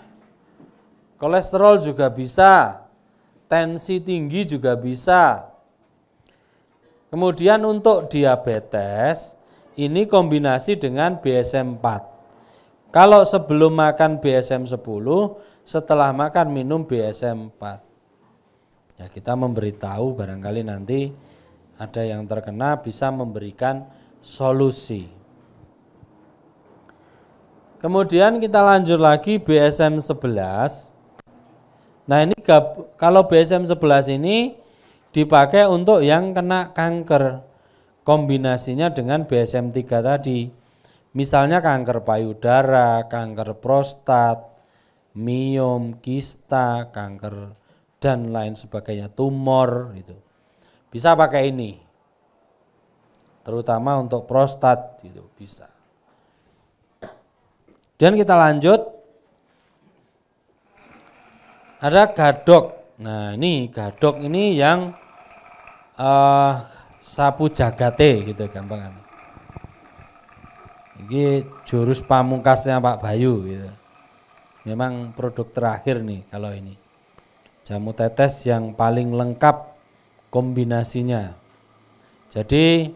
kolesterol juga bisa, tensi tinggi juga bisa. Kemudian untuk diabetes, ini kombinasi dengan BSM 4. Kalau sebelum makan BSM 10, setelah makan minum BSM 4. Ya, kita memberitahu barangkali nanti ada yang terkena bisa memberikan solusi. Kemudian kita lanjut lagi BSM 11. Nah, ini kalau BSM 11 ini dipakai untuk yang kena kanker. Kombinasinya dengan BSM 3 tadi. Misalnya kanker payudara, kanker prostat, miom, kista, kanker dan lain sebagainya, tumor gitu. Bisa pakai ini. Terutama untuk prostat gitu bisa. Dan kita lanjut. Ada gadok. Nah, ini gadok ini yang sapu jagate gitu gampangan. Ini jurus pamungkasnya Pak Bayu gitu. Memang produk terakhir nih kalau ini. Jamu tetes yang paling lengkap kombinasinya. Jadi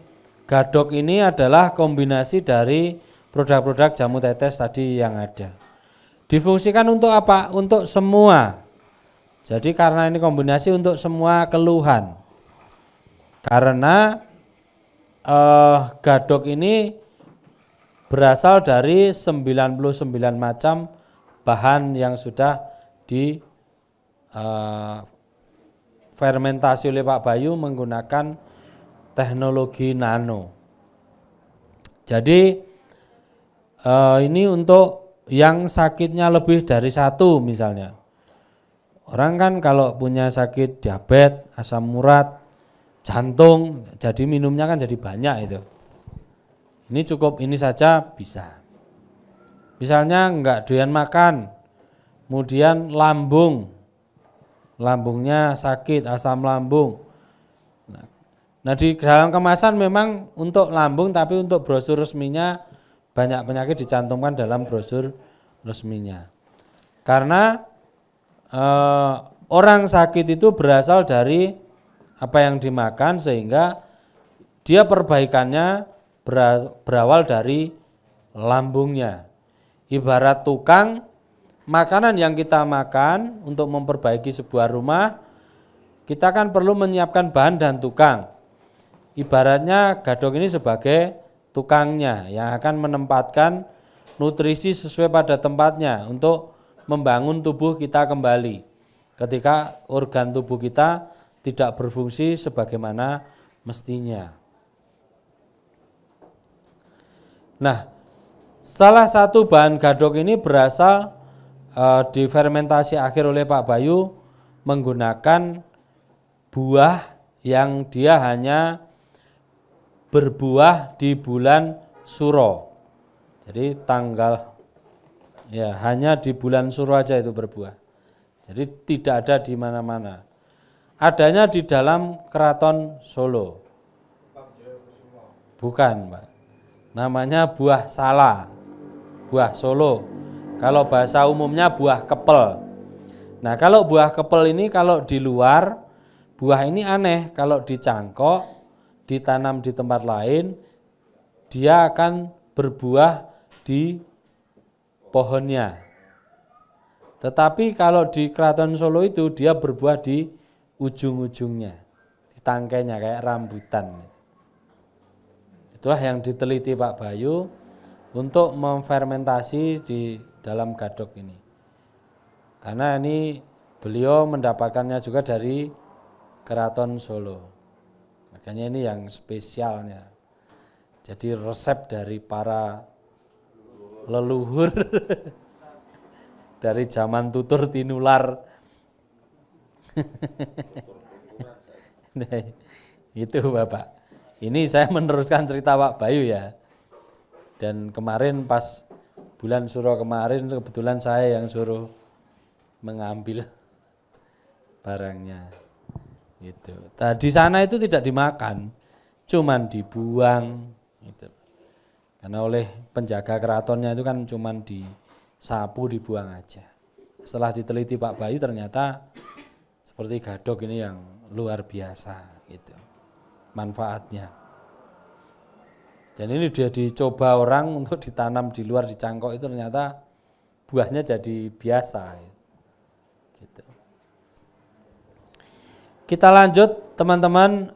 Gadok ini adalah kombinasi dari produk-produk jamu tetes tadi yang ada. Difungsikan untuk apa? Untuk semua. Jadi karena ini kombinasi untuk semua keluhan. Karena gadok ini berasal dari 99 macam bahan yang sudah di fermentasi oleh Pak Bayu menggunakan teknologi nano. Jadi ini untuk yang sakitnya lebih dari satu misalnya. Orang kan kalau punya sakit diabetes, asam urat, jantung, jadi minumnya kan jadi banyak itu. Ini cukup ini saja bisa. Misalnya enggak doyan makan, kemudian lambungnya sakit, asam lambung. Nah di dalam kemasan memang untuk lambung, tapi untuk brosur resminya banyak penyakit dicantumkan dalam brosur resminya. Karena orang sakit itu berasal dari apa yang dimakan, sehingga dia perbaikannya berawal dari lambungnya. Ibarat tukang, makanan yang kita makan untuk memperbaiki sebuah rumah, kita kan perlu menyiapkan bahan dan tukang. Ibaratnya gadok ini sebagai tukangnya yang akan menempatkan nutrisi sesuai pada tempatnya untuk membangun tubuh kita kembali ketika organ tubuh kita tidak berfungsi sebagaimana mestinya. Nah, salah satu bahan gadok ini berasal difermentasi akhir oleh Pak Bayu menggunakan buah yang dia hanya berbuah di bulan Suro. Jadi hanya di bulan Suro aja itu berbuah. Jadi tidak ada di mana-mana. Adanya di dalam Keraton Solo. Bukan, Pak. Namanya buah sala. Buah Solo. Kalau bahasa umumnya buah kepel. Nah, kalau buah kepel ini kalau di luar, buah ini aneh. Kalau dicangkok, ditanam di tempat lain, dia akan berbuah di pohonnya. Tetapi kalau di Keraton Solo itu dia berbuah di ujung-ujungnya, di tangkainya kayak rambutan. Itulah yang diteliti Pak Bayu untuk memfermentasi di dalam gadok ini. Karena ini beliau mendapatkannya juga dari Keraton Solo. Makanya ini yang spesialnya. Jadi resep dari para leluhur dari zaman tutur tinular. Nah, itu Bapak. Ini saya meneruskan cerita Pak Bayu ya. Dan kemarin pas bulan Suro kemarin kebetulan saya yang suruh mengambil barangnya. Gitu. Di sana itu tidak dimakan, cuman dibuang. Gitu. Karena oleh penjaga keratonnya itu kan cuman disapu, dibuang aja. Setelah diteliti Pak Bayu ternyata seperti gadok ini yang luar biasa gitu manfaatnya. Dan ini dia dicoba orang untuk ditanam di luar di cangkok itu ternyata buahnya jadi biasa. Gitu. Kita lanjut teman-teman,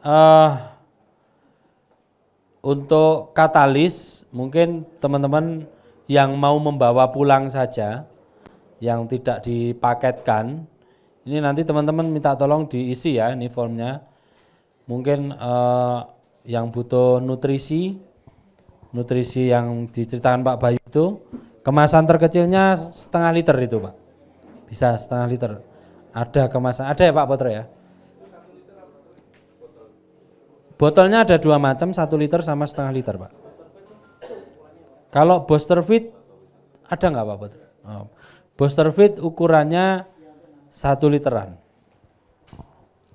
untuk katalis mungkin teman-teman yang mau membawa pulang saja, yang tidak dipaketkan, ini nanti teman-teman minta tolong diisi ya ini formnya. Mungkin yang butuh nutrisi yang diceritakan Pak Bayu itu, kemasan terkecilnya setengah liter itu Pak, bisa setengah liter. Ada kemasan, ada ya Pak Potro ya? Botolnya ada 2 macam, 1 liter sama setengah liter Pak. Kalau Booster Fit ada nggak Pak Potro? Oh. Booster Fit ukurannya 1 literan.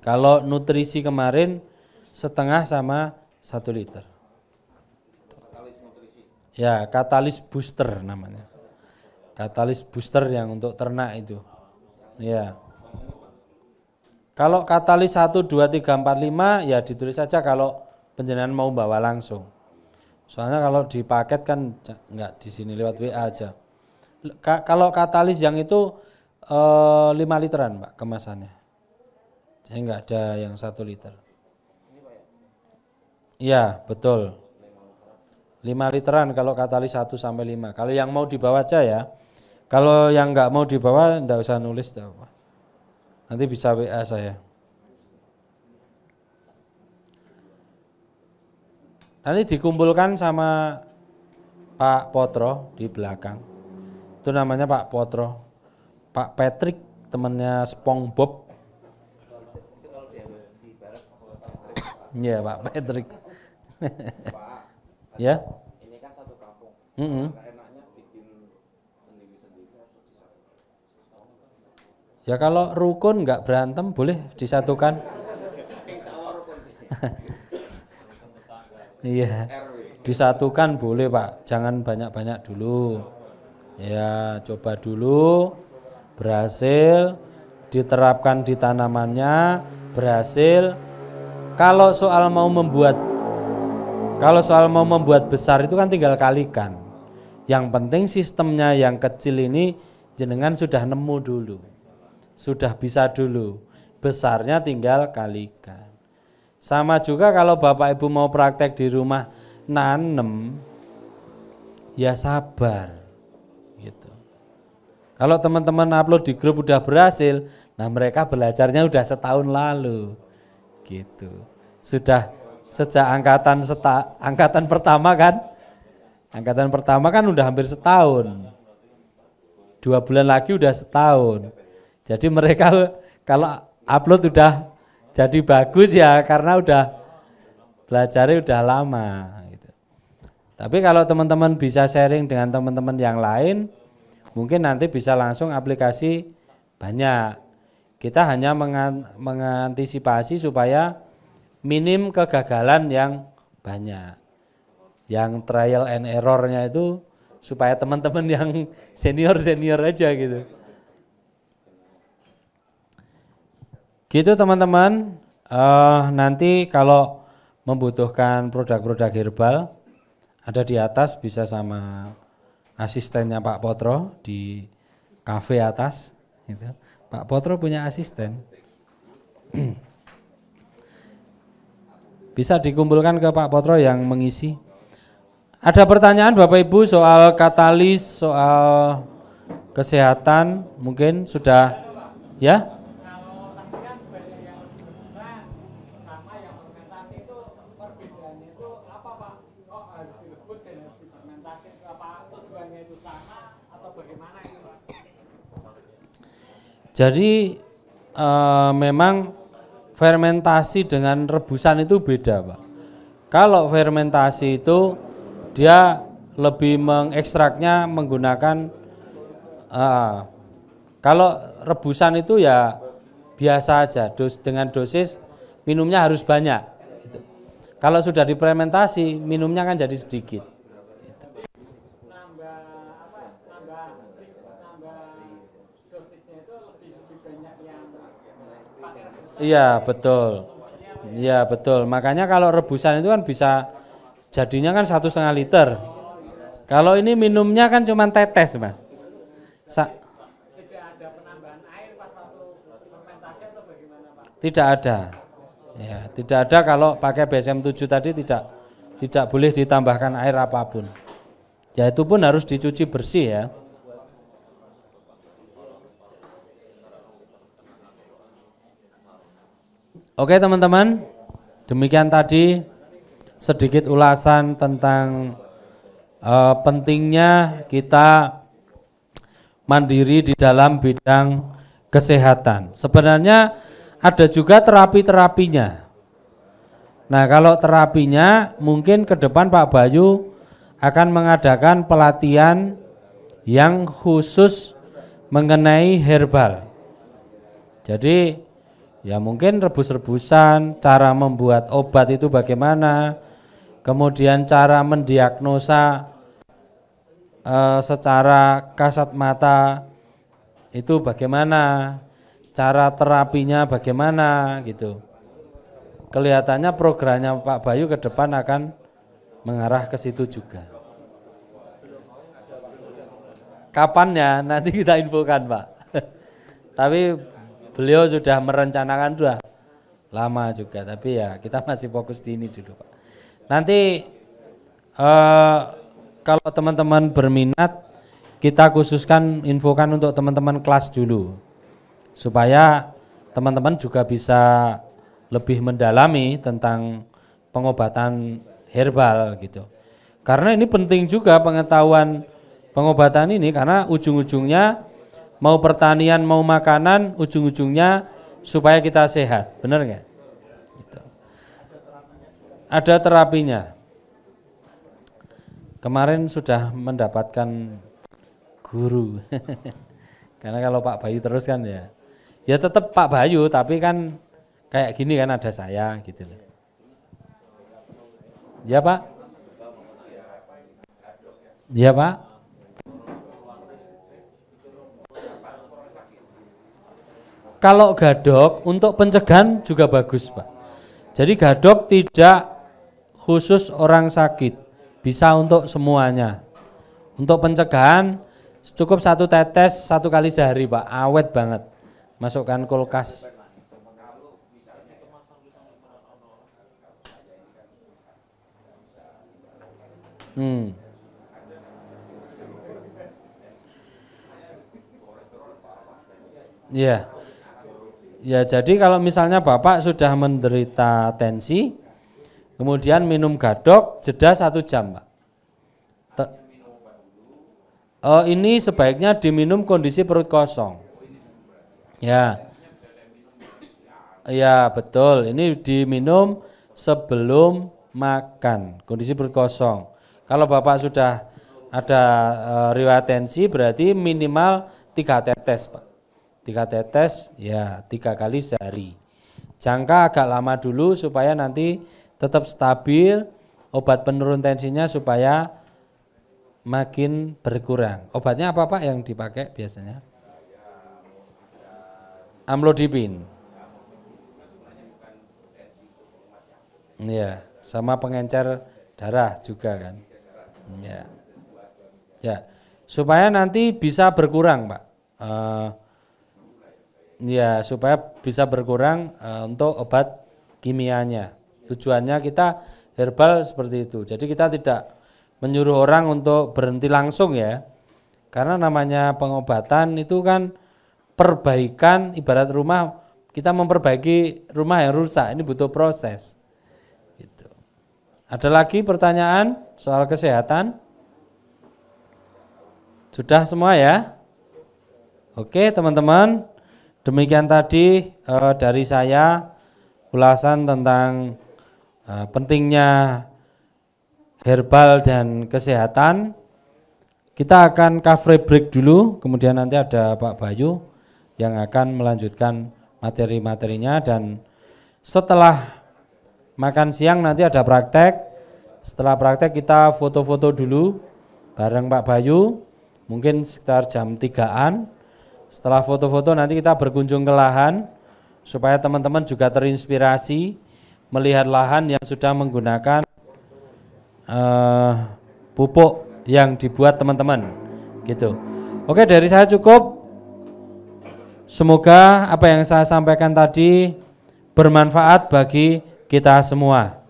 Kalau nutrisi kemarin setengah sama 1 liter. Ya, katalis booster namanya. Katalis booster yang untuk ternak itu. Ya. Kalau katalis 1, 2, 3, 4, 5 ya ditulis saja kalau penjenengan mau bawa langsung. Soalnya kalau di paket kan enggak, di sini lewat WA aja. Kalau katalis yang itu 5 literan Pak kemasannya. Jadi enggak ada yang 1 liter. Iya betul. 5 literan kalau katalis 1 sampai 5. Kalau yang mau dibawa aja ya. Kalau yang enggak mau dibawa enggak usah nulis apa. Nanti bisa WA saya. Nanti dikumpulkan sama Pak Potro di belakang. Itu namanya Pak Potro. Pak Patrick temannya SpongeBob. Iya Pak Patrick. Ya. Ini kan satu kampung. Enaknya bikin sendiri-sendiri atau disatukan? Ya kalau rukun nggak berantem boleh disatukan. Iya. Disatukan boleh Pak, jangan banyak-banyak dulu. Ya, coba dulu. Berhasil diterapkan di tanamannya, berhasil. Kalau soal mau membuat besar itu kan tinggal kalikan. Yang penting sistemnya yang kecil ini jenengan sudah nemu dulu. Sudah bisa dulu. Besarnya tinggal kalikan. Sama juga kalau Bapak Ibu mau praktek di rumah nanem, ya sabar gitu. Kalau teman-teman upload di grup udah berhasil, nah mereka belajarnya udah setahun lalu gitu. Sudah sejak angkatan pertama kan? Angkatan pertama kan udah hampir setahun. 2 bulan lagi udah setahun. Jadi mereka kalau upload udah jadi bagus ya karena udah belajarnya udah lama gitu. Tapi kalau teman-teman bisa sharing dengan teman-teman yang lain, mungkin nanti bisa langsung aplikasi banyak. Kita hanya mengantisipasi supaya minim kegagalan yang banyak. Yang trial and errornya itu supaya teman-teman yang senior aja gitu. Gitu teman-teman, nanti kalau membutuhkan produk-produk herbal ada di atas, bisa sama asistennya Pak Potro di kafe atas gitu. Pak Potro punya asisten. Bisa dikumpulkan ke Pak Potro yang mengisi. Ada pertanyaan Bapak Ibu soal katalis, soal kesehatan mungkin sudah ya? Jadi memang fermentasi dengan rebusan itu beda Pak. Kalau fermentasi itu dia lebih mengekstraknya menggunakan kalau rebusan itu ya biasa aja, dengan dosis minumnya harus banyak. Gitu. Kalau sudah difermentasi minumnya kan jadi sedikit. Gitu. Iya betul, iya betul. Makanya kalau rebusan itu kan bisa jadinya kan 1,5 liter. Kalau ini minumnya kan cuma tetes Mas. Tidak ada penambahan air pas waktu fermentasi atau bagaimana Pak? Tidak ada. Ya, tidak ada kalau pakai BSM-7 tadi tidak boleh ditambahkan air apapun. Ya itu pun harus dicuci bersih ya. Oke teman-teman, demikian tadi sedikit ulasan tentang pentingnya kita mandiri di dalam bidang kesehatan. Sebenarnya ada juga terapi-terapinya. Nah kalau terapinya mungkin ke depan Pak Bayu akan mengadakan pelatihan yang khusus mengenai herbal. Jadi ya mungkin rebus-rebusan, cara membuat obat itu bagaimana, kemudian cara mendiagnosa secara kasat mata itu bagaimana, cara terapinya bagaimana gitu. kelihatannya programnya Pak Bayu ke depan akan mengarah ke situ juga. Kapannya nanti kita infokan Pak. Tapi beliau sudah merencanakan sudah lama juga, tapi ya kita masih fokus di ini dulu Pak. Nanti kalau teman-teman berminat, kita khususkan infokan untuk teman-teman kelas dulu, supaya teman-teman juga bisa lebih mendalami tentang pengobatan herbal gitu. Karena ini penting juga pengetahuan pengobatan ini, karena ujung-ujungnya mau pertanian mau makanan, ujung-ujungnya supaya kita sehat, benar nggak? Gitu. Ada terapinya. Kemarin sudah mendapatkan guru. Karena kalau Pak Bayu terus kan ya tetap Pak Bayu, tapi kan kayak gini kan ada saya gitu loh. Ya Pak? Ya Pak? Kalau gadok untuk pencegahan juga bagus Pak. Jadi gadok tidak khusus orang sakit, bisa untuk semuanya. Untuk pencegahan cukup 1 tetes 1 kali sehari Pak, awet banget. Masukkan kulkas. Iya. Ya, jadi kalau misalnya Bapak sudah menderita tensi, kemudian minum gadok, jeda 1 jam, Pak. Ini sebaiknya diminum kondisi perut kosong. Ya. Ya, betul. Ini diminum sebelum makan, kondisi perut kosong. Kalau Bapak sudah ada riwayat tensi, berarti minimal 3 tetes, Pak. 3 tetes ya 3 kali sehari. Jangka agak lama dulu supaya nanti tetap stabil, obat penurun tensinya supaya makin berkurang. Obatnya apa Pak yang dipakai biasanya? Amlodipin. Ya, sama pengencer darah juga kan. Ya. Ya, supaya nanti bisa berkurang, Pak. Ya, supaya bisa berkurang untuk obat kimianya. Tujuannya kita herbal seperti itu. Jadi kita tidak menyuruh orang untuk berhenti langsung ya. Karena namanya pengobatan itu kan perbaikan, ibarat rumah, kita memperbaiki rumah yang rusak, ini butuh proses. Gitu. Ada lagi pertanyaan soal kesehatan? Sudah semua ya? Oke teman-teman. Demikian tadi dari saya ulasan tentang pentingnya herbal dan kesehatan. Kita akan cover break dulu, kemudian nanti ada Pak Bayu yang akan melanjutkan materi-materinya, dan setelah makan siang nanti ada praktek. Setelah praktek kita foto-foto dulu bareng Pak Bayu, mungkin sekitar jam 3-an. Setelah foto-foto nanti kita berkunjung ke lahan supaya teman-teman juga terinspirasi melihat lahan yang sudah menggunakan pupuk yang dibuat teman-teman gitu. Oke, dari saya cukup. Semoga apa yang saya sampaikan tadi bermanfaat bagi kita semua.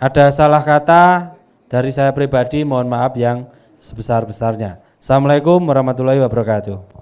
Ada salah kata dari saya pribadi, mohon maaf yang sebesar-besarnya. Assalamualaikum warahmatullahi wabarakatuh.